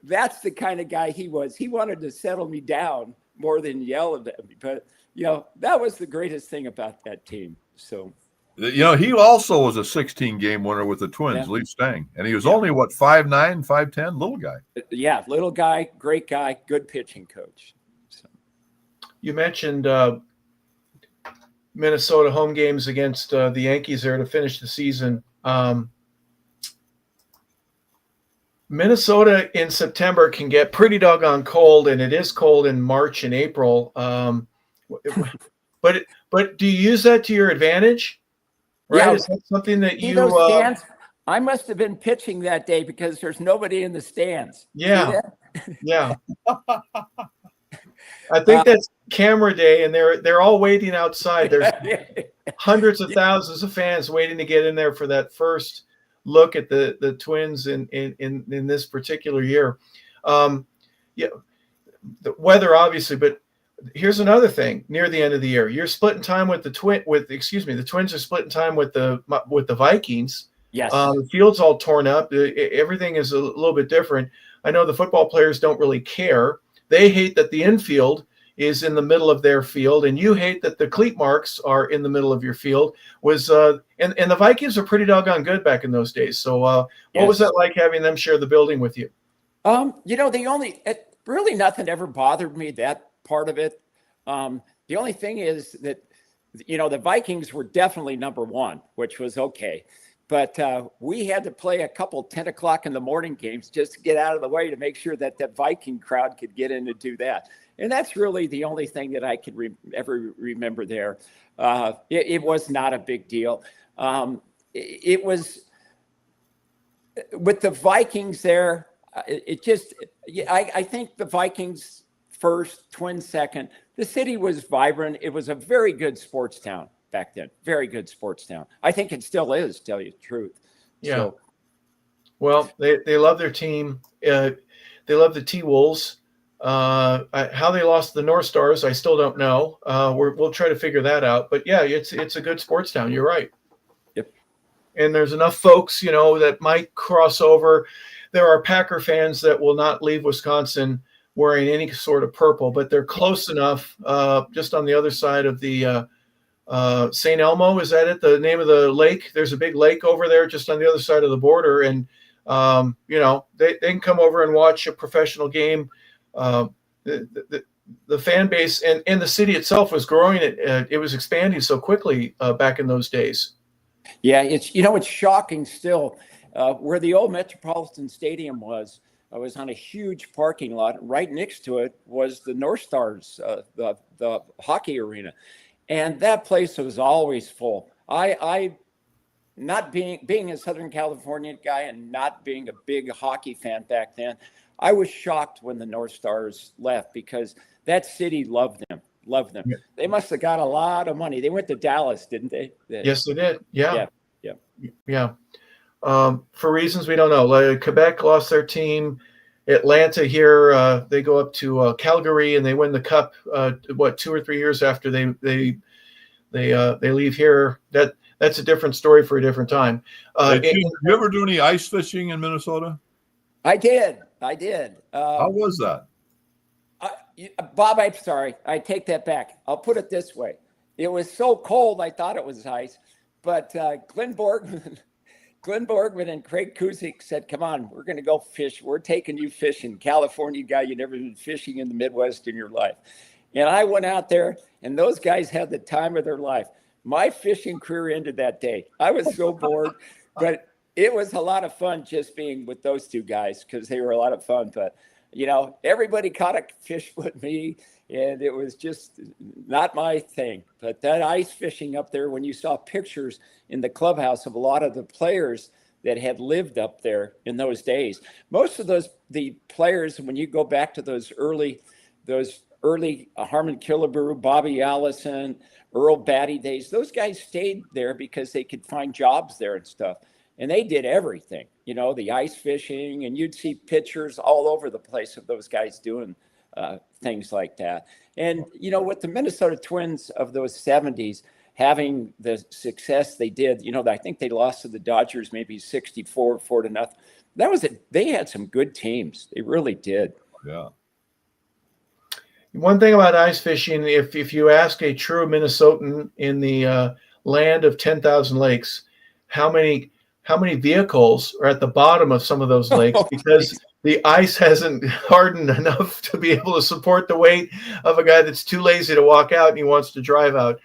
that's the kind of guy he was. He wanted to settle me down more than yell at me. But, that was the greatest thing about that team. So, he also was a 16-game winner with the Twins, Lee Stang. And he was only, 5'9", 5'10", little guy. Yeah, little guy, great guy, good pitching coach. So. You mentioned Minnesota home games against the Yankees there to finish the season. Minnesota in September can get pretty doggone cold, and it is cold in March and April. But do you use that to your advantage? Right? Yeah. Is that something that you? Those stands, I must have been pitching that day because there's nobody in the stands. Yeah, yeah. I think that's camera day, and they're all waiting outside. There's hundreds of thousands of fans waiting to get in there for that first look at the Twins in this particular year. The weather, obviously, but here's another thing. Near the end of the year, you're splitting time with the Twins are splitting time with the Vikings. Yes. The field's all torn up. Everything is a little bit different. I know the football players don't really care. They hate that the infield is in the middle of their field, and you hate that the cleat marks are in the middle of your field. And the Vikings are pretty doggone good back in those days. So what was that like having them share the building with you? Really nothing ever bothered me, that part of it. The only thing is that, the Vikings were definitely number one, which was okay. But we had to play a couple 10 o'clock in the morning games just to get out of the way to make sure that the Viking crowd could get in and do that. And that's really the only thing that I could ever remember there. It was not a big deal. It was with the Vikings there. I think the Vikings first, Twins second. The city was vibrant. It was a very good sports town back then. Very good sports town. I think it still is, to tell you the truth. Yeah. So, well, they love their team. They love the T-Wolves. How they lost the North Stars, I still don't know. We'll try to figure that out. But yeah, it's a good sports town. You're right. Yep. And there's enough folks, that might cross over. There are Packer fans that will not leave Wisconsin wearing any sort of purple, but they're close enough. Just on the other side of the St. Elmo, is that it? The name of the lake? There's a big lake over there just on the other side of the border. And, they can come over and watch a professional game. The fan base and the city itself was growing. It was expanding so quickly back in those days. Yeah, it's shocking still. Where the old Metropolitan Stadium was, I was on a huge parking lot. Right next to it was the North Stars, the hockey arena. And that place was always full. I not being a Southern California guy and not being a big hockey fan back then, I was shocked when the North Stars left because that city loved them. Yeah. They must have got a lot of money. They went to Dallas, didn't they? Yes, they did. Yeah. Yeah. For reasons we don't know. Quebec lost their team. Atlanta here, they go up to Calgary and they win the cup. 2 or 3 years after they leave here. That's a different story for a different time. Did you ever do any ice fishing in Minnesota? I did. How was that? Bob, I'm sorry. I take that back. I'll put it this way. It was so cold, I thought it was ice. But Glenn Borgman and Craig Kuzik said, come on, we're going to go fish. We're taking you fishing. California guy, you've never been fishing in the Midwest in your life. And I went out there, and those guys had the time of their life. My fishing career ended that day. I was so bored, but it was a lot of fun just being with those two guys because they were a lot of fun. But, everybody caught a fish with me, and it was just not my thing. But that ice fishing up there, when you saw pictures in the clubhouse of a lot of the players that had lived up there in those days, most of the players, when you go back to those early Harmon Killebrew, Bobby Allison, Earl Batty days, those guys stayed there because they could find jobs there and stuff. And they did everything. the ice fishing, and you'd see pictures all over the place of those guys doing things like that. And, with the Minnesota Twins of those 70s, having the success they did, I think they lost to the Dodgers maybe 64-4-0. They had some good teams. They really did. Yeah. One thing about ice fishing, if you ask a true Minnesotan in the land of 10,000 lakes, how many vehicles are at the bottom of some of those lakes because the ice hasn't hardened enough to be able to support the weight of a guy that's too lazy to walk out and he wants to drive out.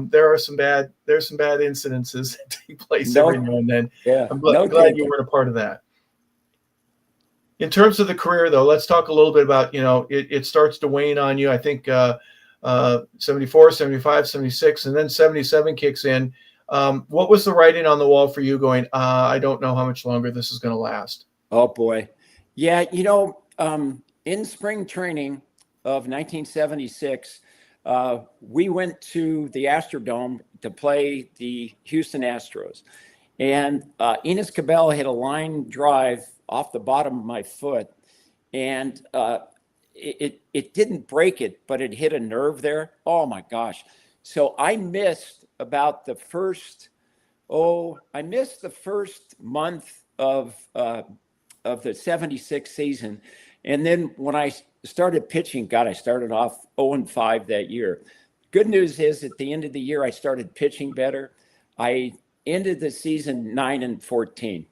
There's some bad incidences that take place every now and then. Yeah, I'm glad you weren't a part of that. In terms of the career, though, let's talk a little bit about, it starts to wane on you. I think 74, 75, 76, and then 77 kicks in. What was the writing on the wall for you going, I don't know how much longer this is going to last? Oh, boy. Yeah, in spring training of 1976, we went to the Astrodome to play the Houston Astros. And Enos Cabell hit a line drive off the bottom of my foot, and it didn't break it, but it hit a nerve there. Oh my gosh! So I missed about the first month of the 76 season, and then when I started pitching, I started off 0-5 that year. Good news is at the end of the year, I started pitching better. I ended the season 9-14.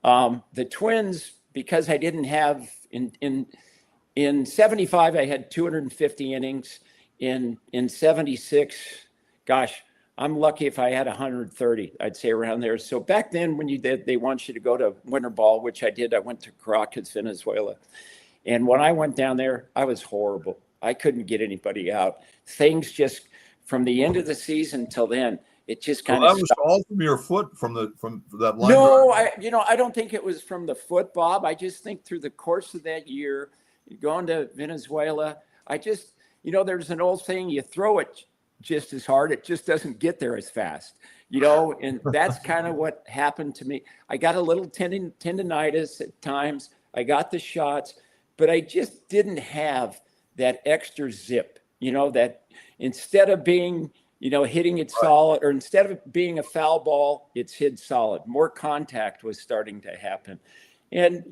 The Twins, because I didn't have in 75, I had 250 innings. In 76, gosh, I'm lucky if I had 130, I'd say around there. So back then when they want you to go to winter ball, which I did, I went to Caracas, Venezuela. And when I went down there, I was horrible. I couldn't get anybody out. Things just from the end of the season till then, it just kind of. That was all from your foot from that line. No, I don't think it was from the foot, Bob. I just think through the course of that year, going to Venezuela, I just, there's an old saying: you throw it just as hard, it just doesn't get there as fast. And that's kind of what happened to me. I got a little tendonitis at times. I got the shots, but I just didn't have that extra zip. That instead of being hitting it solid, or instead of being a foul ball, it's hit solid. More contact was starting to happen. And,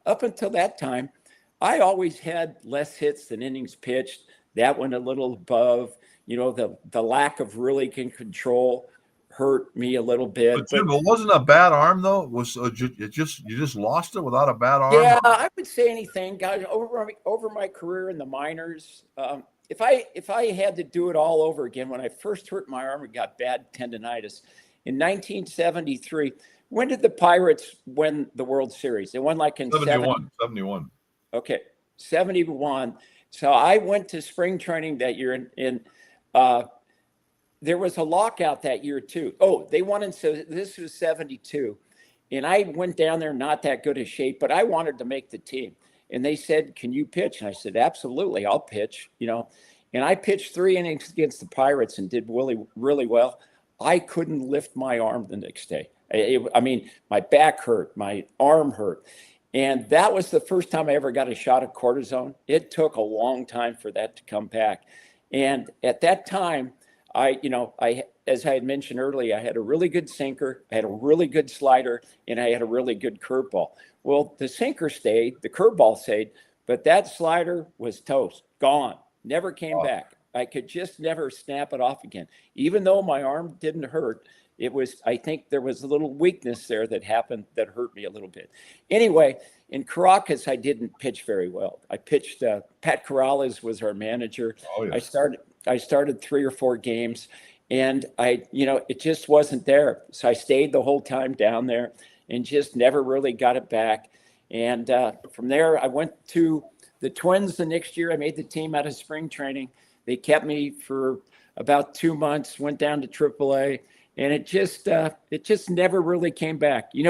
up until that time, I always had less hits than innings pitched. That went a little above. The lack of really control hurt me a little bit. But Jim, it wasn't a bad arm, though. It was you just lost it without a bad arm? Yeah, I would say anything, guys. Over my career in the minors, if I had to do it all over again, when I first hurt my arm and got bad tendonitis in 1973, when did the Pirates win the World Series? They won like in 71. Okay, 71. So I went to spring training that year, and there was a lockout that year too. Oh, they won so this was 72. And I went down there not that good a shape, but I wanted to make the team. And they said, "Can you pitch?" And I said, "Absolutely, I'll pitch." And I pitched 3 innings against the Pirates and did really, really well. I couldn't lift my arm the next day. My back hurt, my arm hurt. And that was the first time I ever got a shot of cortisone. It took a long time for that to come back. And at that time, as I had mentioned earlier, I had a really good sinker, I had a really good slider, and I had a really good curveball. Well, the sinker stayed, the curveball stayed, but that slider was toast, gone, never came back. I could just never snap it off again. Even though my arm didn't hurt, I think there was a little weakness there that happened that hurt me a little bit. Anyway, in Caracas, I didn't pitch very well. I pitched, Pat Corrales was our manager. Oh, yes. I started 3 or 4 games, and it just wasn't there. So I stayed the whole time down there and just never really got it back. And from there, I went to the Twins the next year. I made the team out of spring training. They kept me for about 2 months, went down to AAA, and it just never really came back. You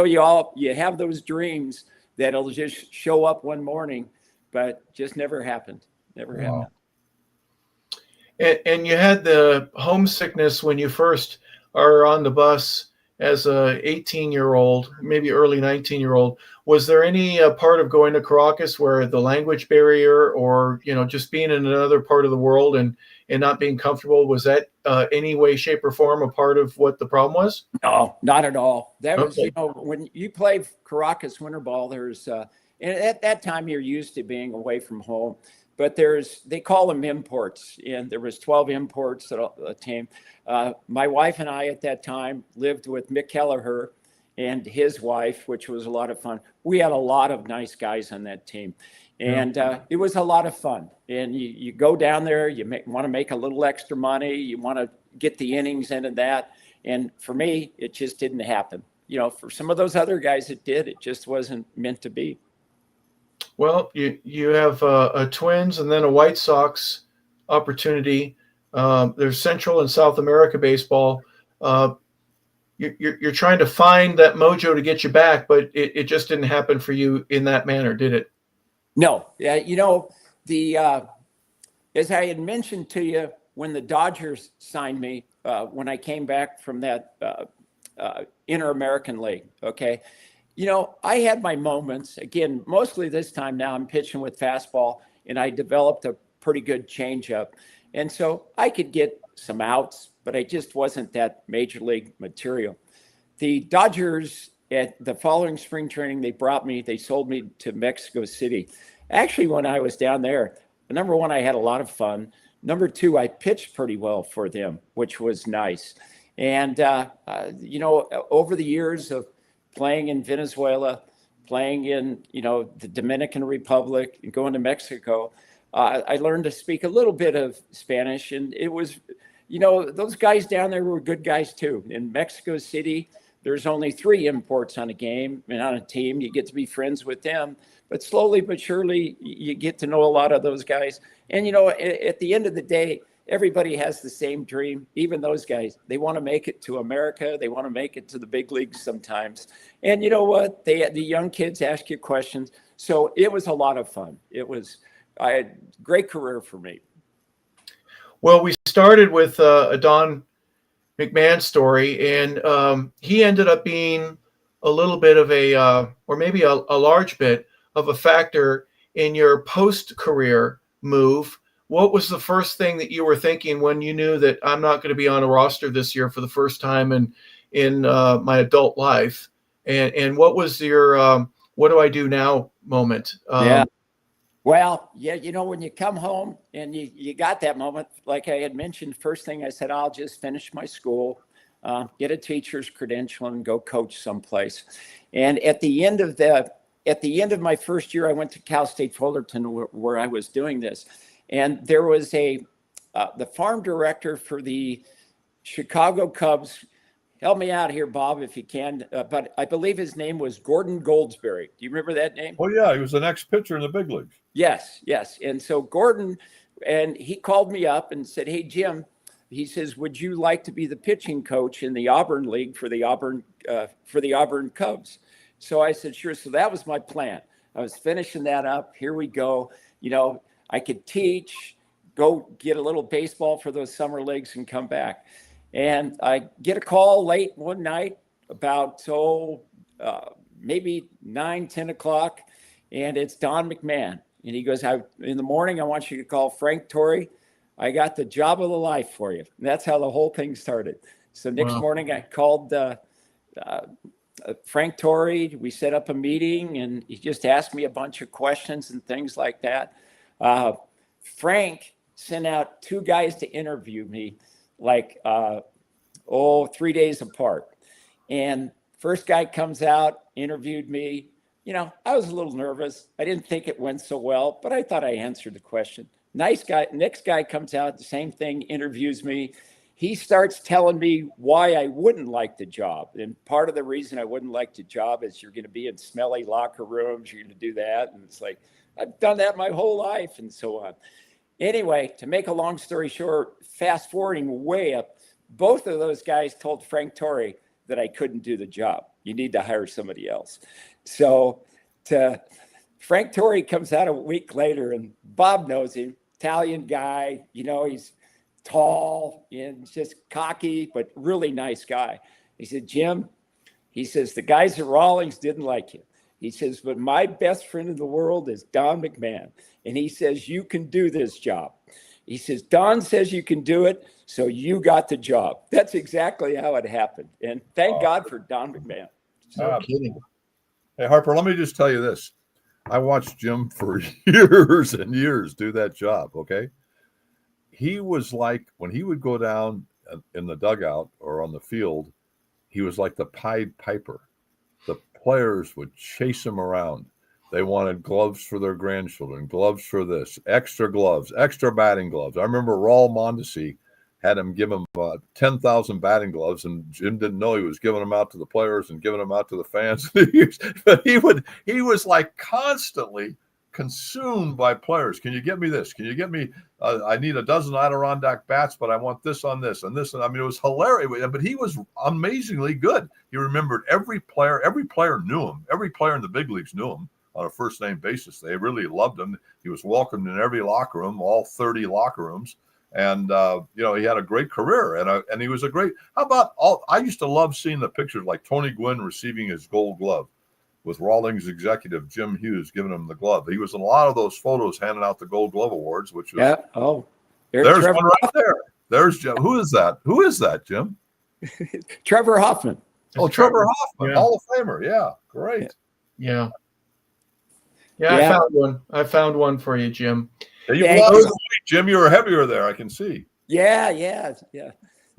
have those dreams that'll just show up one morning, but just never happened. Never happened. And you had the homesickness when you first are on the bus as a 18-year-old, maybe early 19-year-old. Was there any part of going to Caracas where the language barrier, or just being in another part of the world and not being comfortable, was that any way, shape, or form a part of what the problem was? No, not at all. That was, Okay. when you play Caracas winter ball, there's, and at that time you're used to being away from home, but they call them imports, and there was 12 imports at a team. My wife and I at that time lived with Mick Kelleher and his wife, which was a lot of fun. We had a lot of nice guys on that team, and it was a lot of fun. And you go down there, you want to make a little extra money, you want to get the innings into that. And for me, it just didn't happen. For some of those other guys, it did. It just wasn't meant to be. Well, you have a Twins and then a White Sox opportunity. There's Central and South America baseball. You're trying to find that mojo to get you back, but it just didn't happen for you in that manner, did it? No. Yeah. As I had mentioned to you, when the Dodgers signed me, when I came back from that Inter-American League, okay, I had my moments. Again, mostly this time now I'm pitching with fastball, and I developed a pretty good changeup. And so I could get some outs, but I just wasn't that major league material. The Dodgers, at the following spring training, they sold me to Mexico City. Actually, when I was down there, number one, I had a lot of fun. Number two, I pitched pretty well for them, which was nice. And, over the years of playing in Venezuela, playing in, the Dominican Republic, and going to Mexico, I learned to speak a little bit of Spanish. And it was, those guys down there were good guys too. In Mexico City, there's only 3 imports on a game and on a team. You get to be friends with them. But slowly but surely, you get to know a lot of those guys. And, at the end of the day, everybody has the same dream. Even those guys, they want to make it to America. They want to make it to the big leagues sometimes. And you know what? The young kids ask you questions. So it was a lot of fun. I had a great career for me. Well, we started with a Don McMahon story, and he ended up being a little bit of or maybe a large bit of a factor in your post-career move. What was the first thing that you were thinking when you knew that I'm not going to be on a roster this year for the first time in my adult life? And what was your what do I do now moment? Yeah. Well, yeah, when you come home and you got that moment, like I had mentioned, first thing I said, I'll just finish my school, get a teacher's credential, and go coach someplace. And at the end of my first year, I went to Cal State Fullerton, where I was doing this. And there was the farm director for the Chicago Cubs. Help me out here, Bob, if you can. But I believe his name was Gordon Goldsberry. Do you remember that name? Oh, yeah. He was the next pitcher in the big leagues. Yes. And so Gordon, and he called me up and said, "Hey, Jim," he says, "would you like to be the pitching coach in the Auburn League for the Auburn Cubs?" So I said, "Sure." So that was my plan. I was finishing that up. Here we go. I could teach, go get a little baseball for those summer leagues, and come back. And I get a call late one night about, maybe 9, 10 o'clock. And it's Don McMahon. And he goes, in the morning, I want you to call Frank Torrey. I got the job of the life for you. And that's how the whole thing started. So next morning, I called Frank Torrey. We set up a meeting, and he just asked me a bunch of questions and things like that. Frank sent out 2 guys to interview me, 3 days apart. And first guy comes out, interviewed me. I was a little nervous. I didn't think it went so well, but I thought I answered the question. Nice guy. Next guy comes out, the same thing, interviews me. He starts telling me why I wouldn't like the job. And part of the reason I wouldn't like the job is you're going to be in smelly locker rooms. You're going to do that. And it's like, I've done that my whole life, and so on. Anyway, to make a long story short, fast forwarding way up, both of those guys told Frank Torrey that I couldn't do the job. You need to hire somebody else. So Frank Torrey comes out a week later, and Bob knows him, Italian guy. He's tall and just cocky, but really nice guy. He said, Jim, he says, the guys at Rawlings didn't like you. He says, but my best friend in the world is Don McMahon. And he says, you can do this job. He says, Don says you can do it, so you got the job. That's exactly how it happened. And thank God for Don McMahon. No kidding. Hey, Harper, let me just tell you this. I watched Jim for years and years do that job, okay? He was like, when he would go down in the dugout or on the field, he was like the Pied Piper. The players would chase him around. They wanted gloves for their grandchildren, gloves for this, extra gloves, extra batting gloves. I remember Raul Mondesi had him give him 10,000 batting gloves, and Jim didn't know he was giving them out to the players and giving them out to the fans. But he was like constantly consumed by players. Can you get me this? Can you get me? I need a dozen Adirondack bats, but I want this on this and this. And I mean, it was hilarious. But he was amazingly good. He remembered every player. Every player knew him. Every player in the big leagues knew him on a first name basis. They really loved him. He was welcomed in every locker room, all 30 locker rooms. And, he had a great career and he was a great, I used to love seeing the pictures like Tony Gwynn receiving his gold glove with Rawlings executive Jim Hughes giving him the glove. He was in a lot of those photos handing out the gold glove awards, which was, there's Trevor one right there. There's Jim. Who is that? Who is that, Jim? Trevor Hoffman. Oh, Trevor Hoffman, Hall of Famer. Yeah. Great. Yeah. Yeah. I found one for you, Jim. You lost weight, Jim. You were heavier there. I can see. Yeah.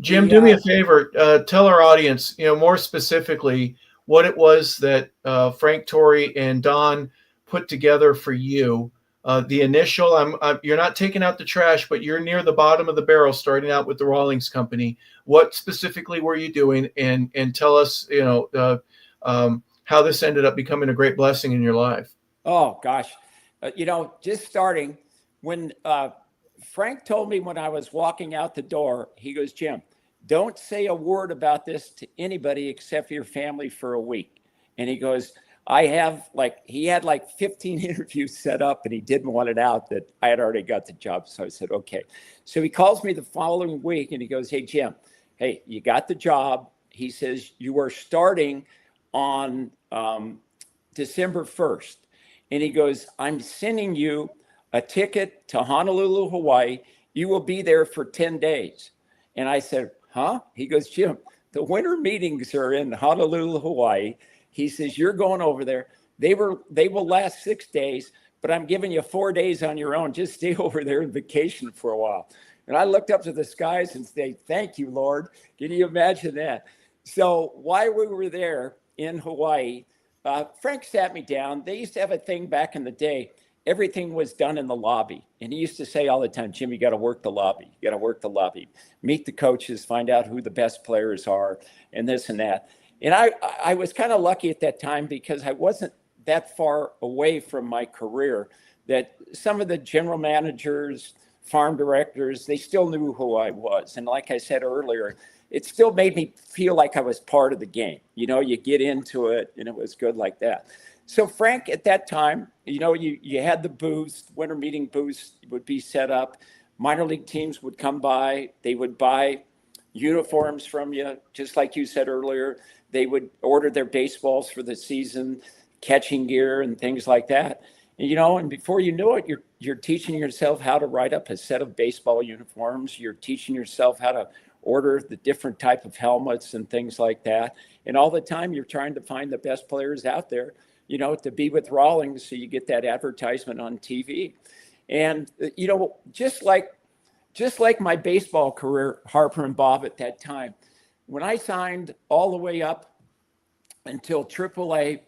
Jim, do me a favor. Tell our audience, more specifically, what it was that Frank Torrey and Don put together for you. The initial, you're not taking out the trash, but you're near the bottom of the barrel, starting out with the Rawlings Company. What specifically were you doing? And tell us, how this ended up becoming a great blessing in your life. Oh gosh, just starting when Frank told me when I was walking out the door, he goes, Jim, don't say a word about this to anybody except your family for a week. And he goes, he had like 15 interviews set up and he didn't want it out that I had already got the job. So I said, okay. So he calls me the following week and he goes, hey, Jim, hey, you got the job. He says, you are starting on December 1st. And he goes, I'm sending you a ticket to Honolulu, Hawaii. You will be there for 10 days. And I said, huh? He goes, Jim, the winter meetings are in Honolulu, Hawaii. He says, you're going over there. They will last 6 days, but I'm giving you 4 days on your own. Just stay over there and vacation for a while. And I looked up to the skies and said, thank you, Lord. Can you imagine that? So while we were there in Hawaii, Frank sat me down. They used to have a thing back in the day. Everything was done in the lobby. And he used to say all the time, Jim, you got to work the lobby. You got to work the lobby. Meet the coaches, find out who the best players are, and this and that. And I was kind of lucky at that time because I wasn't that far away from my career that some of the general managers, farm directors, they still knew who I was. And like I said earlier, it still made me feel like I was part of the game. You get into it and it was good like that. So Frank, at that time, you had the booths, winter meeting booths would be set up. Minor league teams would come by. They would buy uniforms from you, just like you said earlier. They would order their baseballs for the season, catching gear and things like that. And before you knew it, you're teaching yourself how to write up a set of baseball uniforms. You're teaching yourself how to order the different type of helmets and things like that. And all the time you're trying to find the best players out there, to be with Rawlings so you get that advertisement on TV. And, just like my baseball career, Harper and Bob at that time, when I signed all the way up until AAA,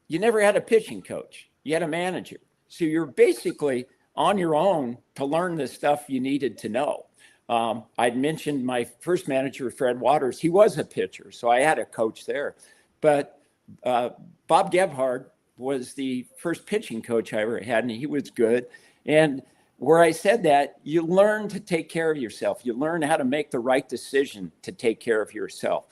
you never had a pitching coach. You had a manager. So you're basically on your own to learn the stuff you needed to know. I'd mentioned my first manager, Fred Waters. He was a pitcher, so I had a coach there. But Bob Gebhard was the first pitching coach I ever had, and he was good. And where I said that, you learn to take care of yourself. You learn how to make the right decision to take care of yourself.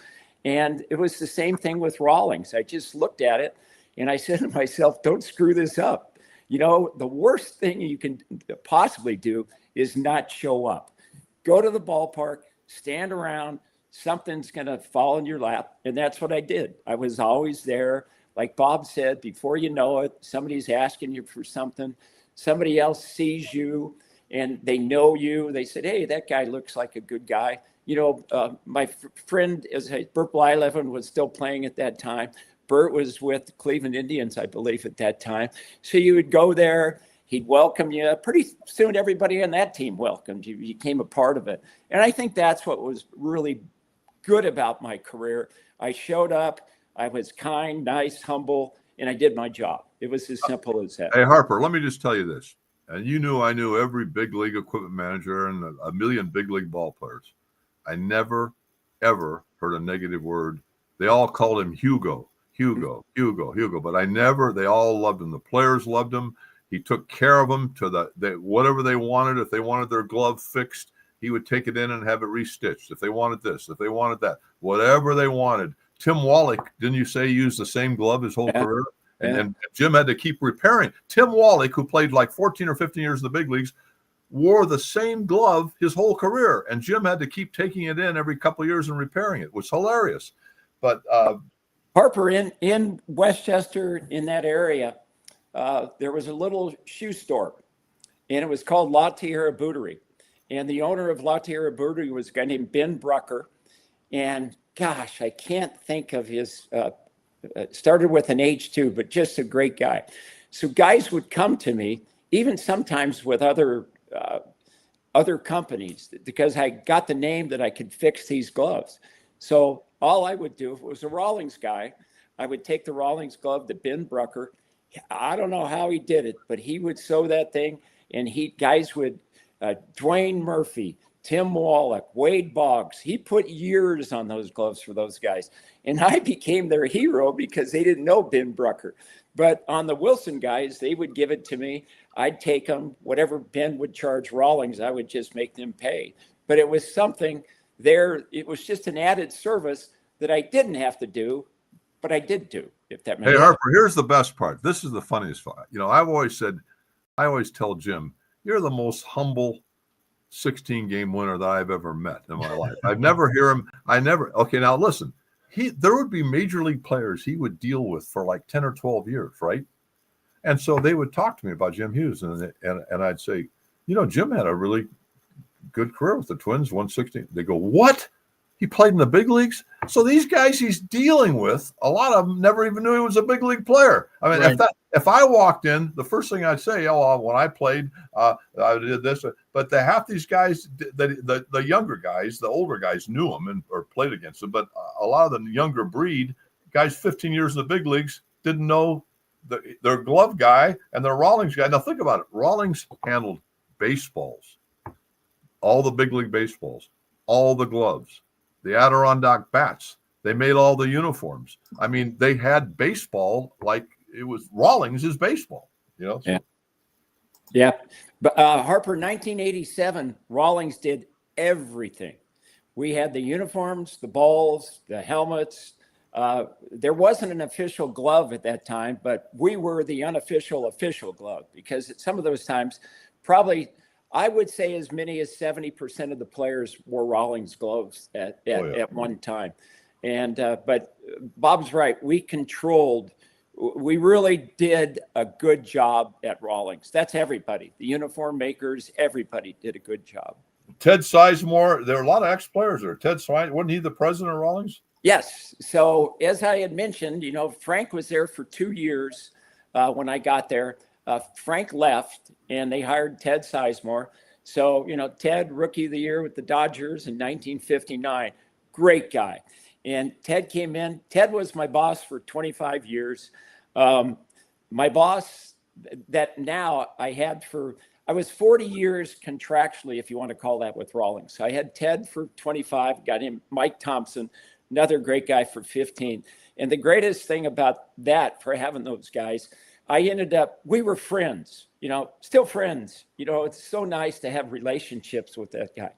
And it was the same thing with Rawlings. I just looked at it, and I said to myself, don't screw this up. The worst thing you can possibly do is not show up. Go to the ballpark, stand around, something's going to fall in your lap. And that's what I did. I was always there. Like Bob said, before you know it, somebody's asking you for something. Somebody else sees you and they know you. They said, hey, that guy looks like a good guy. My friend, Bert Blyleven was still playing at that time. Bert was with the Cleveland Indians, I believe, at that time. So you would go there. He'd welcome you. Pretty soon, everybody on that team welcomed you. You became a part of it. And I think that's what was really good about my career. I showed up. I was kind, nice, humble, and I did my job. It was as simple as that. Hey, Harper, let me just tell you this. And I knew every big league equipment manager and a million big league ball players. I never, ever heard a negative word. They all called him Hugo. But they all loved him. The players loved him. He took care of them to whatever they wanted. If they wanted their glove fixed, he would take it in and have it restitched. If they wanted this, if they wanted that, whatever they wanted. Tim Wallach, didn't you say he used the same glove his whole career? And Jim had to keep repairing. Tim Wallach, who played like 14 or 15 years in the big leagues, wore the same glove his whole career. And Jim had to keep taking it in every couple of years and repairing it. It was hilarious. But Harper, in Westchester, in that area, there was a little shoe store, and it was called La Tierra Bootery. And the owner of La Tierra Bootery was a guy named Ben Brucker. And gosh, I can't think of his, started with an H too, but just a great guy. So guys would come to me, even sometimes with other companies, because I got the name that I could fix these gloves. So all I would do, if it was a Rawlings guy, I would take the Rawlings glove to Ben Brucker. I don't know how he did it, but he would sew that thing, and guys would, Dwayne Murphy, Tim Wallach, Wade Boggs, he put years on those gloves for those guys. And I became their hero because they didn't know Ben Brucker. But on the Wilson guys, they would give it to me. I'd take them, whatever Ben would charge Rawlings, I would just make them pay. But it was something there. It was just an added service that I didn't have to do, but I did do, if that makes sense. Hey, Harper, here's the best part. This is the funniest part. I always tell Jim, you're the most humble 16-game winner that I've ever met in my life. I've never hear him. Okay, now listen, there would be major league players he would deal with for like 10 or 12 years, right? And so they would talk to me about Jim Hughes, and I'd say, Jim had a really good career with the Twins, 116. They go, what? He played in the big leagues? So these guys he's dealing with, a lot of them never even knew he was a big league player. I mean, right. If I walked in, the first thing I'd say, when I played, I did this. But half these guys, the younger guys, the older guys knew them or played against them. But a lot of the younger breed, guys 15 years in the big leagues, didn't know their glove guy and their Rawlings guy. Now think about it. Rawlings handled baseballs, all the big league baseballs, all the gloves, the Adirondack bats. They made all the uniforms. I mean, they had baseball like it was Rawlings is baseball, So. Yeah. But Harper, 1987, Rawlings did everything. We had the uniforms, the balls, the helmets. There wasn't an official glove at that time, but we were the unofficial official glove, because at some of those times, probably I would say as many as 70% of the players wore Rawlings gloves at one time. And but Bob's right. We really did a good job at Rawlings. That's everybody. The uniform makers, everybody did a good job. Ted Sizemore, there are a lot of ex-players there. Ted Sizemore, wasn't he the president of Rawlings? Yes. So as I had mentioned, Frank was there for 2 years when I got there. Frank left and they hired Ted Sizemore. So, Ted, rookie of the year with the Dodgers in 1959, great guy. And Ted came in. Ted was my boss for 25 years. My boss that now I was 40 years contractually, if you want to call that, with Rawlings. So I had Ted for 25, got him Mike Thompson, another great guy, for 15. And the greatest thing about that, for having those guys, we were friends, still friends. It's so nice to have relationships with that guy.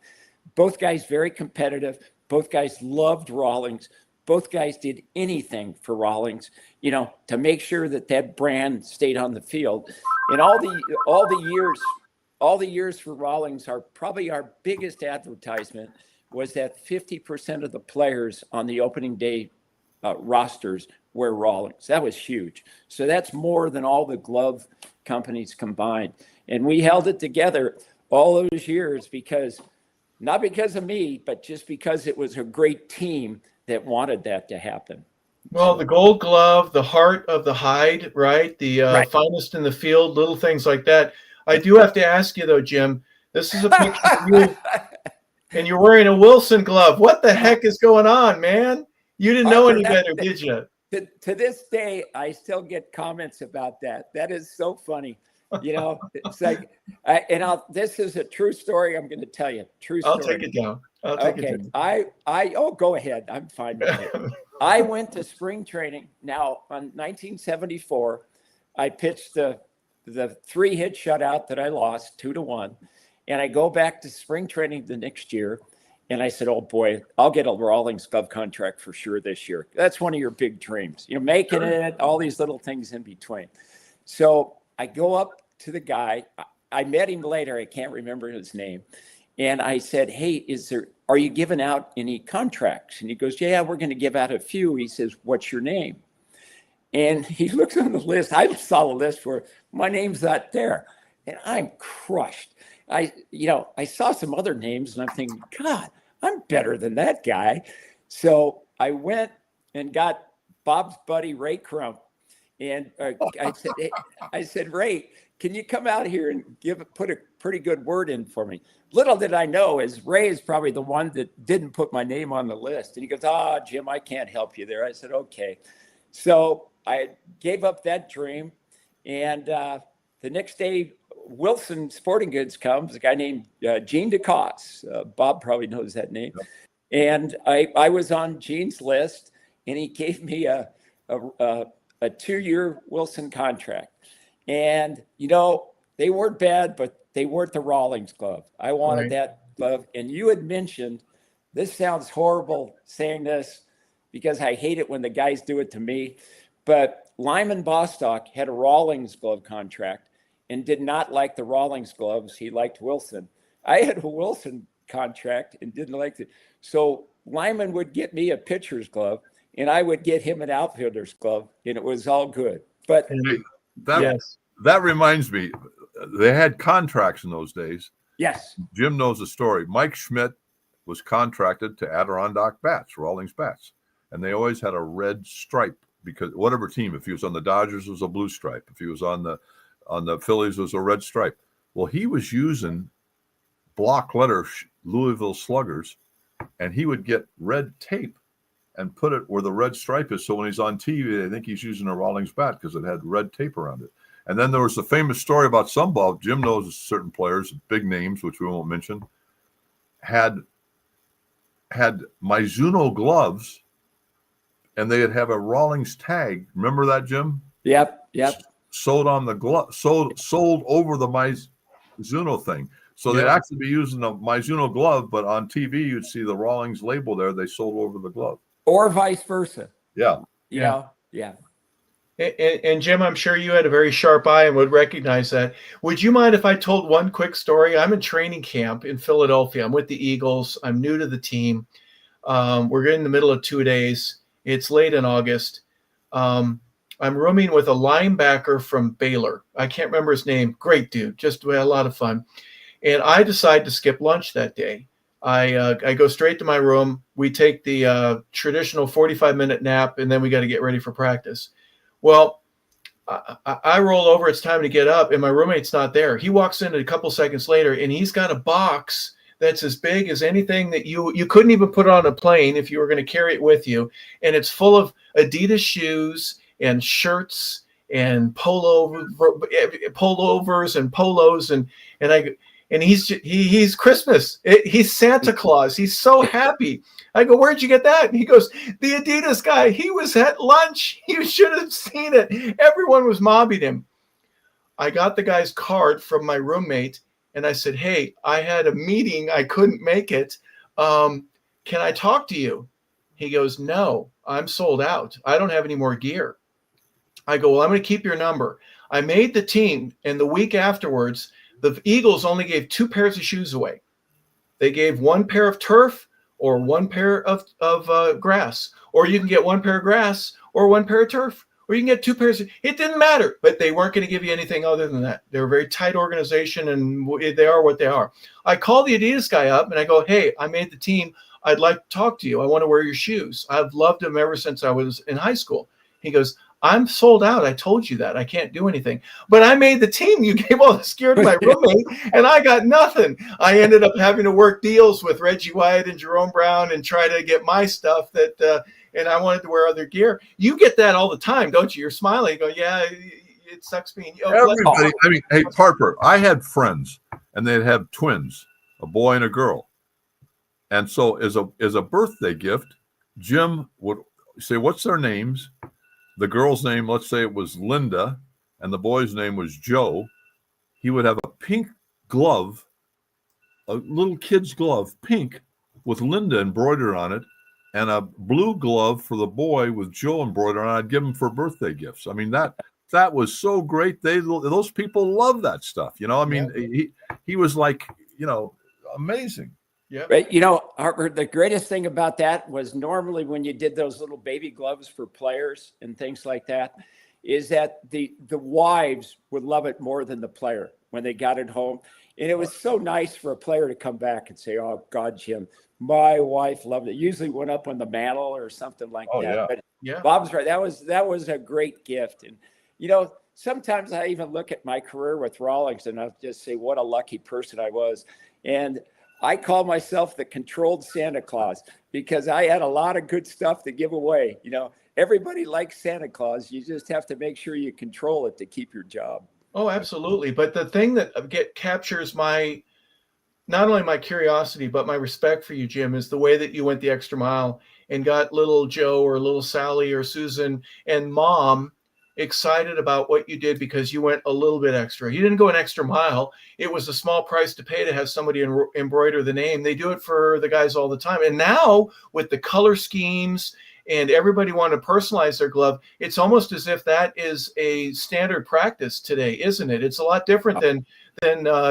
Both guys very competitive. Both guys loved Rawlings. Both guys did anything for Rawlings, to make sure that brand stayed on the field. And all the years for Rawlings are probably our biggest advertisement was that 50% of the players on the opening day rosters wear Rawlings. That was huge. So that's more than all the glove companies combined. And we held it together all those years because, not because of me, but just because it was a great team that wanted that to happen. Well, the Gold Glove, the heart of the hide, right? The Right. finest in the field, little things like that. I do have to ask you though, Jim. This is a picture of you, and you're wearing a Wilson glove. What the heck is going on, man? You didn't know any better, did you? To this day, I still get comments about that. That is so funny. You know, it's like, this is a true story. I'm going to tell you. True story. I'll take it down. I'll take it down. Oh, go ahead. I'm fine with it. I went to spring training. Now, on 1974, I pitched the 3-hit shutout that I lost 2-1. And I go back to spring training the next year. And I said, oh boy, I'll get a Rawlings glove contract for sure this year. That's one of your big dreams, you know, making it, all these little things in between. So I go up to the guy. I met him later. I can't remember his name. And I said, hey, are you giving out any contracts? And he goes, yeah, we're going to give out a few. He says, what's your name? And he looks on the list. I saw the list where my name's not there. And I'm crushed. I saw some other names and I'm thinking, God, I'm better than that guy. So I went and got Bob's buddy, Ray Crump. And I said, Ray, can you come out here and put a pretty good word in for me? Little did I know is Ray is probably the one that didn't put my name on the list. And he goes, Jim, I can't help you there. I said, okay. So I gave up that dream. And the next day, Wilson Sporting Goods comes, a guy named Gene DeCoste. Bob probably knows that name. Yep. And I was on Gene's list, and he gave me a 2-year Wilson contract. And, you know, they weren't bad, but they weren't the Rawlings glove. I wanted that glove. And you had mentioned, this sounds horrible saying this because I hate it when the guys do it to me, but Lyman Bostock had a Rawlings glove contract and did not like the Rawlings gloves. He liked Wilson. I had a Wilson contract and didn't like it. So Lyman would get me a pitcher's glove and I would get him an outfielder's glove, and it was all good. But that reminds me, they had contracts in those days. Yes. Jim knows the story. Mike Schmidt was contracted to Adirondack bats, Rawlings bats, and they always had a red stripe because whatever team, if he was on the Dodgers, it was a blue stripe. If he was on the Phillies, it was a red stripe. Well, he was using block letter Louisville Sluggers, and he would get red tape and put it where the red stripe is. So when he's on TV, they think he's using a Rawlings bat because it had red tape around it. And then there was a famous story about some ball. Jim knows certain players, big names, which we won't mention, had Mizuno gloves, and they'd have a Rawlings tag. Remember that, Jim? Yep. Sold on the glove, sold over the Mizuno thing. So they'd actually be using a Mizuno glove, but on TV you'd see the Rawlings label there. They sold over the glove, or vice versa. Yeah. And Jim, I'm sure you had a very sharp eye and would recognize that. Would you mind if I told one quick story? I'm in training camp in Philadelphia. I'm with the Eagles. I'm new to the team. We're in the middle of 2 days. It's late in August. I'm rooming with a linebacker from Baylor. I can't remember his name. Great dude. Just we had a lot of fun. And I decide to skip lunch that day. I go straight to my room. We take the traditional 45-minute nap, and then we got to get ready for practice. Well, I roll over. It's time to get up, and my roommate's not there. He walks in a couple seconds later, and he's got a box that's as big as anything that you couldn't even put on a plane if you were going to carry it with you. And it's full of Adidas shoes and shirts and pullovers and polos and he's Christmas. He's Santa Claus. He's so happy. I go, where'd you get that? And he goes, the Adidas guy. He was at lunch. You should have seen it. Everyone was mobbing him. I got the guy's card from my roommate, and I said, hey, I had a meeting. I couldn't make it. Can I talk to you? He goes, no, I'm sold out. I don't have any more gear. I go, well, I'm going to keep your number. I made the team, and the week afterwards, the Eagles only gave 2 pairs of shoes away. They gave 1 pair of turf, or one pair of grass, or you can get one pair of grass or one pair of turf, or you can get two pairs. It didn't matter, but they weren't going to give you anything other than that. They're a very tight organization, and they are what they are. I call the Adidas guy up and I go, hey, I made the team. I'd like to talk to you. I want to wear your shoes. I've loved them ever since I was in high school. He goes, I'm sold out. I told you that. I can't do anything. But I made the team. You gave all this gear to my roommate, and I got nothing. I ended up having to work deals with Reggie White and Jerome Brown and try to get my stuff and I wanted to wear other gear. You get that all the time, don't you? You're smiling. You go, yeah, it sucks being. Everybody. I mean, hey, Harper, I had friends, and they'd have twins, a boy and a girl. And so as a birthday gift, Jim would say, what's their names? The girl's name, let's say it was Linda, and the boy's name was Joe. He would have a pink glove, a little kid's glove, pink, with Linda embroidered on it, and a blue glove for the boy with Joe embroidered on it. I'd give them for birthday gifts. I mean, that was so great. Those people love that stuff. You know, I mean, he was like, you know, amazing. Yeah. But, you know, Harper, the greatest thing about that was normally when you did those little baby gloves for players and things like that, is that the wives would love it more than the player when they got it home. And it was so nice for a player to come back and say, oh, God, Jim, my wife loved it. Usually went up on the mantle or something like that. Yeah. But Yeah. Bob's right. That was a great gift. And, you know, sometimes I even look at my career with Rawlings and I'll just say what a lucky person I was. And I call myself the controlled Santa Claus because I had a lot of good stuff to give away. You know, everybody likes Santa Claus. You just have to make sure you control it to keep your job. Oh, absolutely. But the thing that captures not only my curiosity, but my respect for you, Jim, is the way that you went the extra mile and got little Joe or little Sally or Susan and mom excited about what you did because you went a little bit extra. You didn't go an extra mile. It was a small price to pay to have somebody embroider the name. They do it for the guys all the time. And now with the color schemes and everybody want to personalize their glove, it's almost as if that is a standard practice today, isn't it? It's a lot different than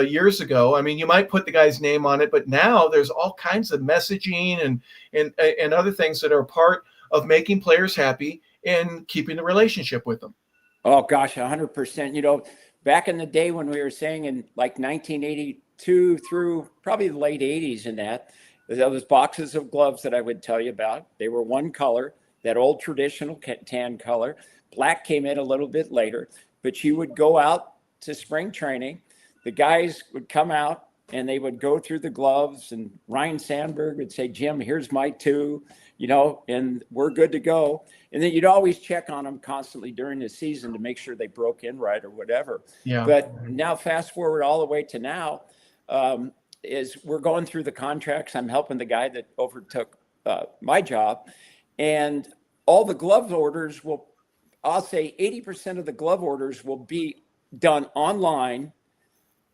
years ago. I mean, you might put the guy's name on it, but now there's all kinds of messaging and other things that are part of making players happy and keeping the relationship with them. Oh gosh, 100%. You know, back in the day when we were saying in like 1982 through probably the late 80s and that, those boxes of gloves that I would tell you about, they were one color, that old traditional tan color. Black came in a little bit later, but you would go out to spring training. The guys would come out and they would go through the gloves and Ryan Sandberg would say, Jim, here's my two, you know, and we're good to go. And then you'd always check on them constantly during the season to make sure they broke in right or whatever. Yeah. But now fast forward all the way to now, is we're going through the contracts. I'm helping the guy that overtook my job, and all the glove orders I'll say 80% of the glove orders will be done online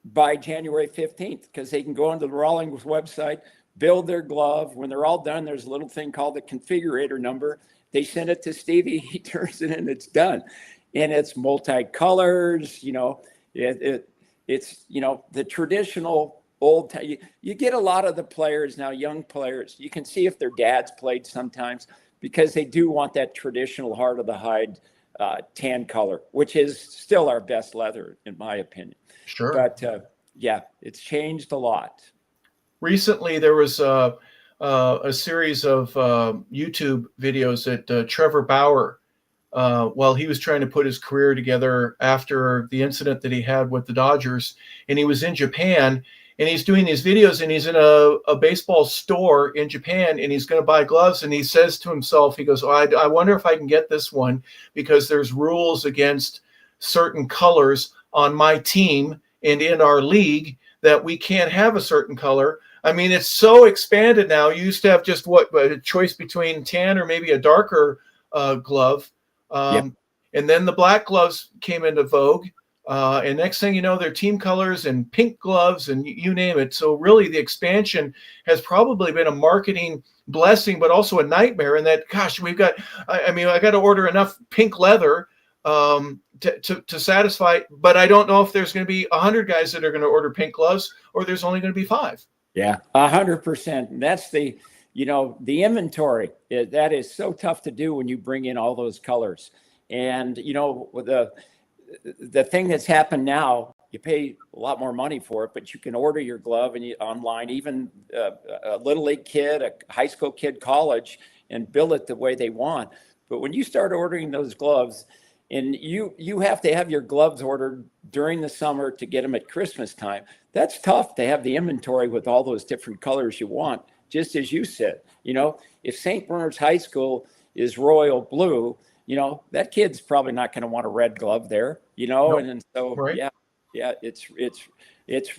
by January 15th, because they can go onto the Rawlings website, build their glove. When they're all done, there's a little thing called the configurator number. They send it to Stevie, he turns it in, it's done. And it's multi-colors, you know, it's, you know, the traditional old, you get a lot of the players now, young players, you can see if their dads played sometimes, because they do want that traditional heart of the hide tan color, which is still our best leather, in my opinion. Sure. But yeah, it's changed a lot. Recently, there was a series of YouTube videos that Trevor Bauer, while he was trying to put his career together after the incident that he had with the Dodgers, and he was in Japan, and he's doing these videos, and he's in a baseball store in Japan, and he's going to buy gloves, and he says to himself, he goes, I wonder if I can get this one, because there's rules against certain colors on my team and in our league that we can't have a certain color. I mean, it's so expanded now. You used to have just a choice between tan or maybe a darker glove. Yep. And then the black gloves came into vogue. And next thing you know, they're team colors and pink gloves and you name it. So really the expansion has probably been a marketing blessing, but also a nightmare in that, gosh, I got to order enough pink leather to satisfy, but I don't know if there's going to be 100 guys that are going to order pink gloves or there's only going to be 5. Yeah, 100%. That's the, the inventory, that is so tough to do when you bring in all those colors. And, the thing that's happened now, you pay a lot more money for it, but you can order your glove online, even a little league kid, a high school kid, college, and build it the way they want. But when you start ordering those gloves, and you have to have your gloves ordered during the summer to get them at Christmas time, that's tough to have the inventory with all those different colors you want. Just as you said, if St. Bernard's High School is royal blue, that kid's probably not going to want a red glove there, Nope. and so, Right. yeah, it's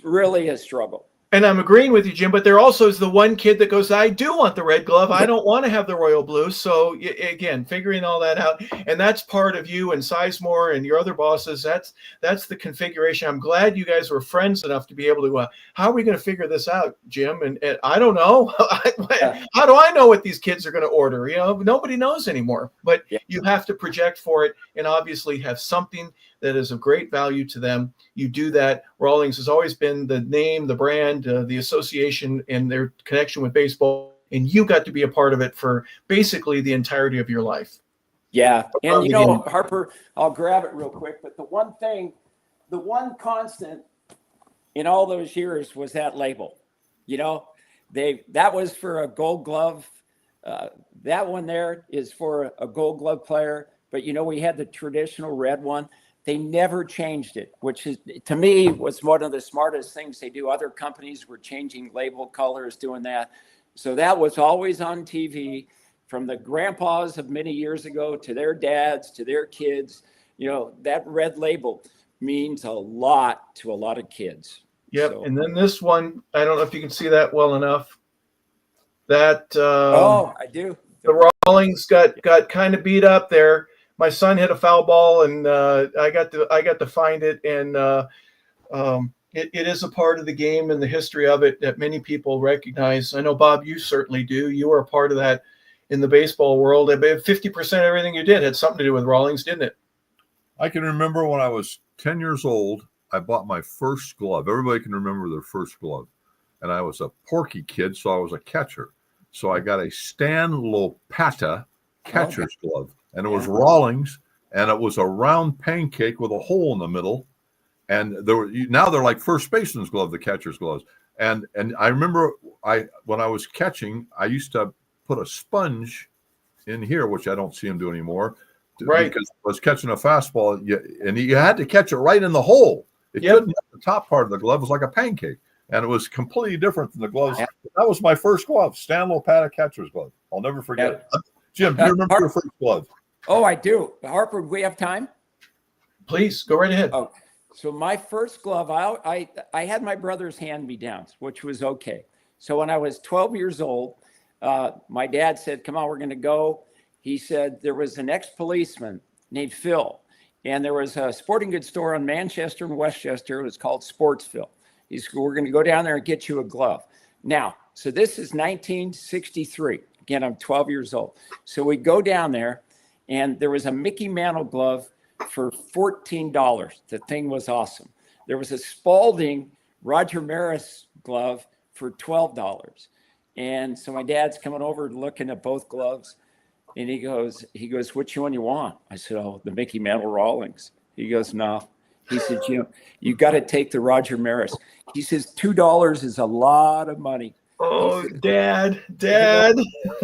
really a struggle. And I'm agreeing with you, Jim, but there also is the one kid that goes, I do want the red glove. I don't want to have the royal blue. So again, figuring all that out. And that's part of you and Sizemore and your other bosses. That's the configuration. I'm glad you guys were friends enough to be able to, how are we going to figure this out, Jim? And I don't know. How do I know what these kids are going to order? Nobody knows anymore, but you have to project for it and obviously have something that is of great value to them. You do that. Rawlings has always been the name, the brand, the association, and their connection with baseball. And you got to be a part of it for basically the entirety of your life. Yeah. And, Harper, I'll grab it real quick. But the one constant in all those years was that label. That was for a Gold Glove. That one there is for a Gold Glove player. But, we had the traditional red one. They never changed it, which is, to me, was one of the smartest things they do. Other companies were changing label colors, doing that. So that was always on TV, from the grandpas of many years ago to their dads, to their kids. That red label means a lot to a lot of kids. Yep. So, and then this one, I don't know if you can see that well enough. That I do. The Rawlings got kind of beat up there. My son hit a foul ball, and I got to find it, and it is a part of the game and the history of it that many people recognize. I know, Bob, you certainly do. You were a part of that in the baseball world. 50% of everything you did had something to do with Rawlings, didn't it? I can remember when I was 10 years old, I bought my first glove. Everybody can remember their first glove. And I was a porky kid, so I was a catcher. So I got a Stan Lopata catcher's glove. And it was Rawlings, and it was a round pancake with a hole in the middle. And now they're like first baseman's glove, the catcher's gloves. And I remember when I was catching, I used to put a sponge in here, which I don't see him do anymore. Right. Because I was catching a fastball, and you had to catch it right in the hole. It couldn't hit the top part of the glove. It was like a pancake. And it was completely different than the gloves. That was my first glove, Stan Lopata catcher's glove. I'll never forget it. Jim, do you remember your first glove? Oh, I do. Harper, do we have time? Please, go right ahead. Oh, so my first glove, I had my brother's hand-me-downs, which was okay. So when I was 12 years old, my dad said, come on, we're going to go. He said there was an ex-policeman named Phil, and there was a sporting goods store on Manchester and Westchester. It was called Sportsville. He said, we're going to go down there and get you a glove. Now, so this is 1963. Again, I'm 12 years old. So we go down there, and there was a Mickey Mantle glove for $14. The thing was awesome. There was a Spalding Roger Maris glove for $12. And so my dad's coming over looking at both gloves, and he goes, which one you want? I said, oh, the Mickey Mantle Rawlings. He goes, no. He said, you got to take the Roger Maris. He says, $2 is a lot of money. Oh, said, Dad.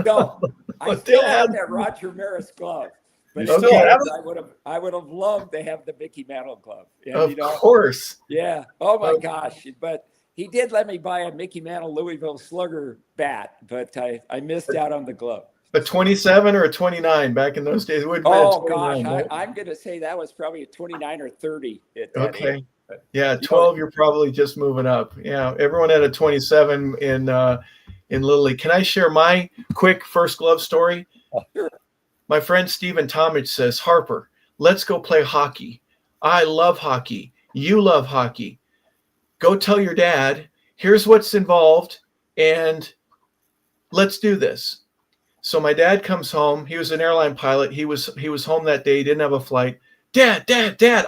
No, I still have that Roger Maris glove. But I would have loved to have the Mickey Mantle glove. And, of course. Yeah. Oh my gosh. But he did let me buy a Mickey Mantle Louisville Slugger bat, but I missed out on the glove. A 27 or a 29 back in those days? Oh gosh, I'm going to say that was probably a 29 or 30. Okay. Age. Yeah, 12. You're probably just moving up. Yeah, everyone had a 27 in Little League. Can I share my quick first glove story? Sure. My friend Stephen Tomich says, Harper, let's go play hockey. I love hockey. You love hockey. Go tell your dad, here's what's involved, and let's do this. So my dad comes home. He was an airline pilot. He was home that day. He didn't have a flight. Dad,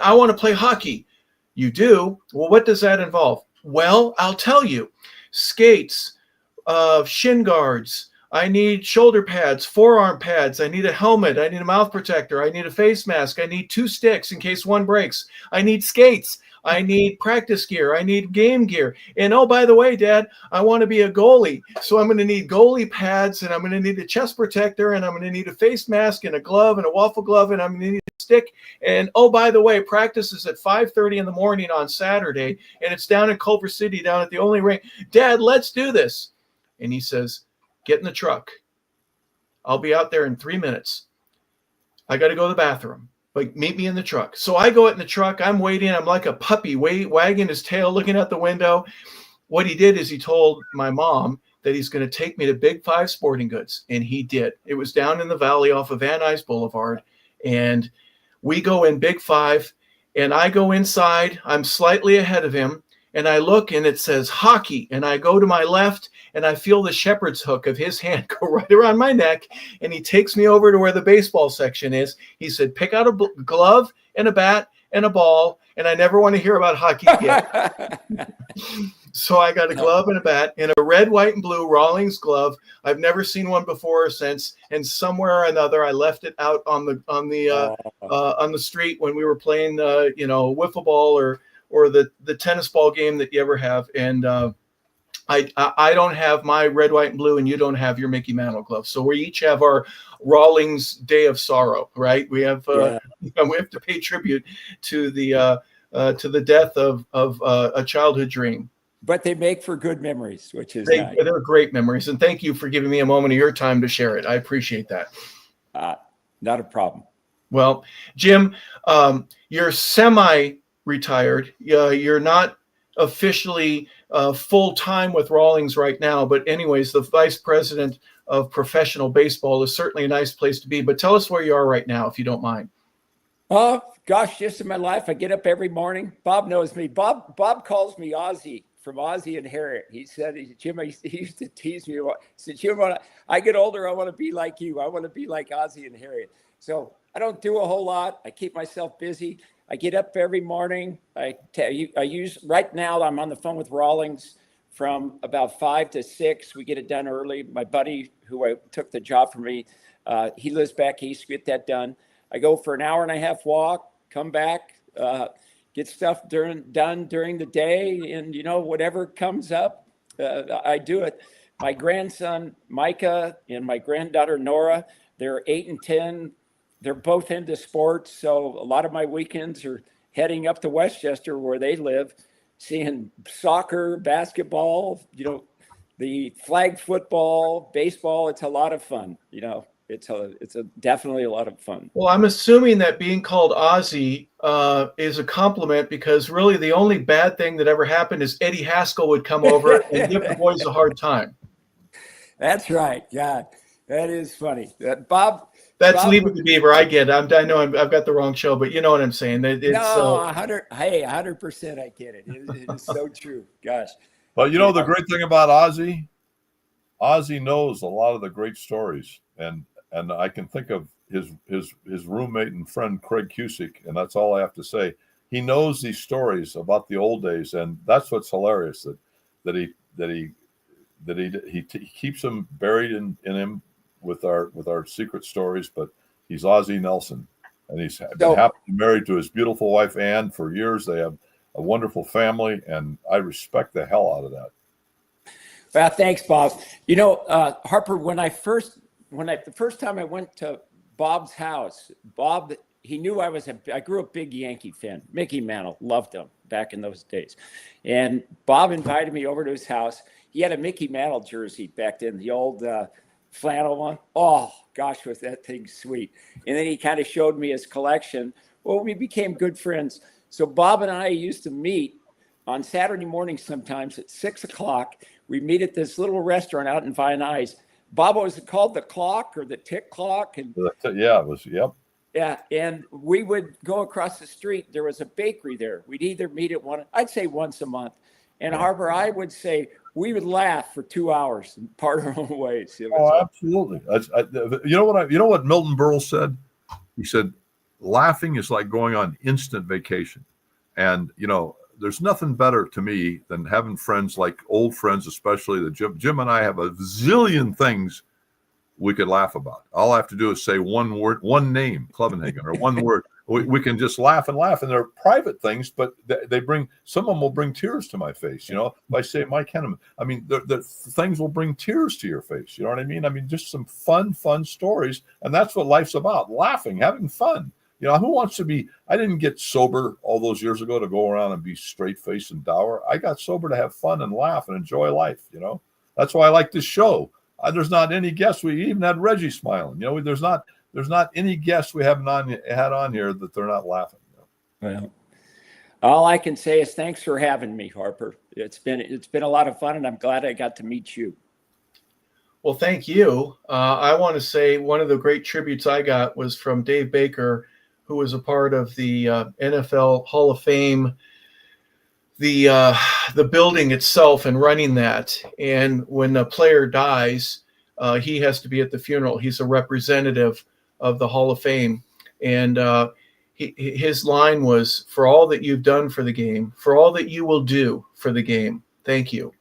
I want to play hockey. You do? Well, what does that involve? Well, I'll tell you. Skates, shin guards, I need shoulder pads, forearm pads. I need a helmet. I need a mouth protector. I need a face mask. I need 2 sticks in case one breaks. I need skates. I need practice gear. I need game gear. And oh, by the way, Dad, I want to be a goalie. So I'm going to need goalie pads, and I'm going to need a chest protector, and I'm going to need a face mask and a glove and a waffle glove, and I'm going to need a stick. And oh, by the way, practice is at 5:30 in the morning on Saturday, and it's down in Culver City, down at the only rink. Dad, let's do this. And he says, get in the truck. I'll be out there in 3 minutes. I got to go to the bathroom. Like, meet me in the truck. So I go in the truck. I'm waiting. I'm like a puppy wagging his tail, looking out the window. What he did is he told my mom that he's going to take me to Big 5 Sporting Goods. And he did. It was down in the valley off of Van Nuys Boulevard. And we go in Big 5. And I go inside. I'm slightly ahead of him. And I look, and it says hockey. And I go to my left, and I feel the shepherd's hook of his hand go right around my neck. And he takes me over to where the baseball section is. He said, pick out a glove and a bat and a ball. And I never want to hear about hockey again. So I got a glove and a bat and a red, white, and blue Rawlings glove. I've never seen one before or since. And somewhere or another, I left it out on the street when we were playing, wiffle ball or the tennis ball game that you ever have. And I don't have my red, white, and blue, and you don't have your Mickey Mantle glove. So we each have our Rawlings Day of Sorrow, right? We have we have to pay tribute to the death of a childhood dream. But they make for good memories, which is nice. They're great memories, and thank you for giving me a moment of your time to share it. I appreciate that. Not a problem. Well, Jim, you're semi-retired. You're not officially full-time with Rawlings right now, but anyways, the vice president of professional baseball is certainly a nice place to be. But tell us where you are right now, if you don't mind. Oh gosh, just in my life, I get up every morning. Bob knows me. Bob calls me Ozzy, from Ozzy and Harriet. He said, Jim, he used to tease me. He said, Jim, when I get older, I want to be like you. I want to be like Ozzy and Harriet. So I don't do a whole lot. I keep myself busy. I get up every morning. I use right now. I'm on the phone with Rawlings from about 5 to 6. We get it done early. My buddy, who I took the job from me, he lives back east. Get that done. I go for an hour and a half walk. Come back. Get stuff done during the day, and whatever comes up, I do it. My grandson Micah and my granddaughter Nora, they're 8 and 10. They're both into sports, so a lot of my weekends are heading up to Westchester where they live, seeing soccer, basketball, the flag football, baseball. It's a lot of fun. It's definitely a lot of fun. Well, I'm assuming that being called Ozzy is a compliment, because really the only bad thing that ever happened is Eddie Haskell would come over and give the boys a hard time. That's right. God, that is funny. Bob. That's Leave It to Beaver. I get it. I know I've got the wrong show, but you know what I'm saying. It's, no, 100%. I get it. It is so true. Gosh. Well, the great thing about Ozzy knows a lot of the great stories, and I can think of his roommate and friend Craig Cusick, and that's all I have to say. He knows these stories about the old days, and that's what's hilarious. That he keeps them buried in him with our secret stories. But he's Ozzy Nelson, and he's been happily married to his beautiful wife Ann for years. They have a wonderful family, and I respect the hell out of that. Well, thanks, Bob. Harper, the first time I went to Bob's house, Bob, he knew I grew up big Yankee fan. Mickey Mantle, loved him back in those days. And Bob invited me over to his house. He had a Mickey Mantle jersey back then, the old flannel one. Oh, gosh, was that thing sweet. And then he kind of showed me his collection. Well, we became good friends. So Bob and I used to meet on Saturday mornings sometimes at 6 o'clock. We meet at this little restaurant out in Van Nuys. Bob, was it called the Clock or the Tick Clock? And yeah, it was. Yep. Yeah, and we would go across the street. There was a bakery there. We'd either meet at I'd say once a month. And Harper, I would say we would laugh for 2 hours and part our own ways. Absolutely. You know what Milton Berle said? He said, laughing is like going on instant vacation. And, there's nothing better to me than having friends, like old friends, especially that Jim and I have a zillion things we could laugh about. All I have to do is say one word, one name, Clevenhagen, or one word. We can just laugh and laugh. And they're private things, but they bring, some of them will bring tears to my face. You know, if I say Mike Henneman, I mean, the things will bring tears to your face. You know what I mean? I mean, just some fun stories. And that's what life's about, laughing, having fun. You know, who wants to be, I didn't get sober all those years ago to go around and be straight-faced and dour. I got sober to have fun and laugh and enjoy life, you know. That's why I like this show. There's not any guests. We even had Reggie smiling. You know, there's not any guests we haven't had on here that they're not laughing. Well, all I can say is thanks for having me, Harper. It's been a lot of fun, and I'm glad I got to meet you. Well, thank you. I want to say one of the great tributes I got was from Dave Baker, who was a part of the NFL Hall of Fame, the building itself and running that. And when a player dies, he has to be at the funeral. He's a representative of the Hall of Fame. And his line was, "For all that you've done for the game, for all that you will do for the game, thank you."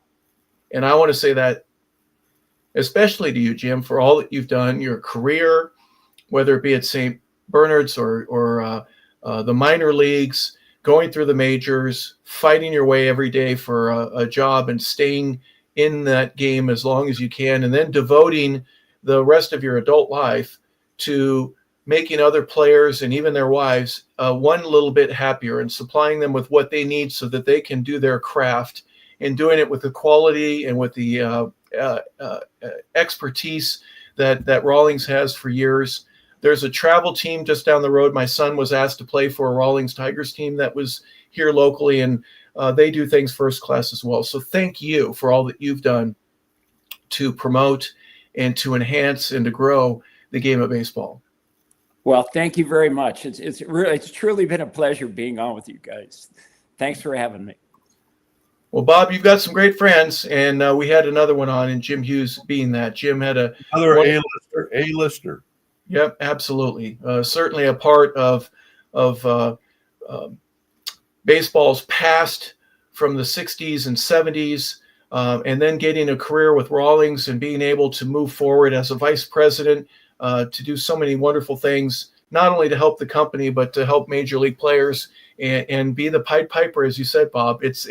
And I want to say that especially to you, Jim, for all that you've done, your career, whether it be at St. Bernard's or the minor leagues, going through the majors, fighting your way every day for a job and staying in that game as long as you can, and then devoting the rest of your adult life to making other players and even their wives one little bit happier and supplying them with what they need so that they can do their craft, and doing it with the quality and with the expertise that Rawlings has for years. There's a travel team just down the road. My son was asked to play for a Rawlings Tigers team that was here locally, and they do things first class as well. So thank you for all that you've done to promote and to enhance and to grow the game of baseball. Well, thank you very much. It's truly been a pleasure being on with you guys. Thanks for having me. Well, Bob, you've got some great friends, and we had another one on, and Jim Hughes being that. Jim had another A-lister. Yep, absolutely. Certainly a part of baseball's past from the 60s and 70s, and then getting a career with Rawlings and being able to move forward as a vice president to do so many wonderful things, not only to help the company, but to help major league players and be the Pied Piper, as you said, Bob. It's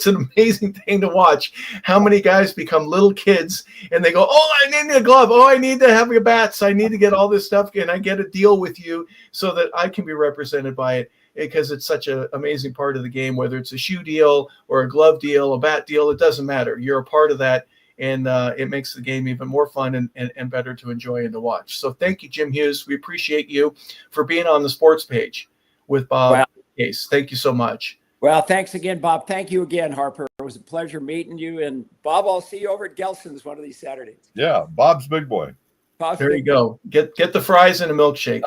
an amazing thing to watch how many guys become little kids and they go, "Oh, I need a glove. Oh, I need to have your bats. I need to get all this stuff. And I get a deal with you so that I can be represented by it," because it's such an amazing part of the game, whether it's a shoe deal or a glove deal, a bat deal, it doesn't matter. You're a part of that. And it makes the game even more fun and better to enjoy and to watch. So thank you, Jim Hughes. We appreciate you for being on the sports page with Bob Case. Thank you so much. Well, thanks again, Bob. Thank you again, Harper. It was a pleasure meeting you. And Bob, I'll see you over at Gelson's one of these Saturdays. Yeah, Bob's big boy. There you go. Get the fries and a milkshake.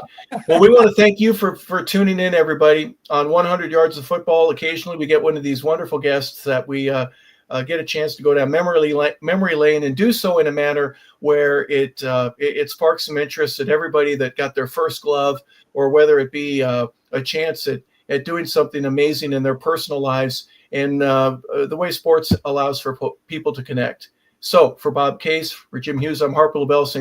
Well, we want to thank you for tuning in, everybody, on 100 Yards of Football. Occasionally, we get one of these wonderful guests that we get a chance to go down memory lane and do so in a manner where it sparks some interest in everybody that got their first glove, or whether it be a chance at doing something amazing in their personal lives, and the way sports allows for people to connect. So for Bob Case, for Jim Hughes, I'm Harper LaBelle saying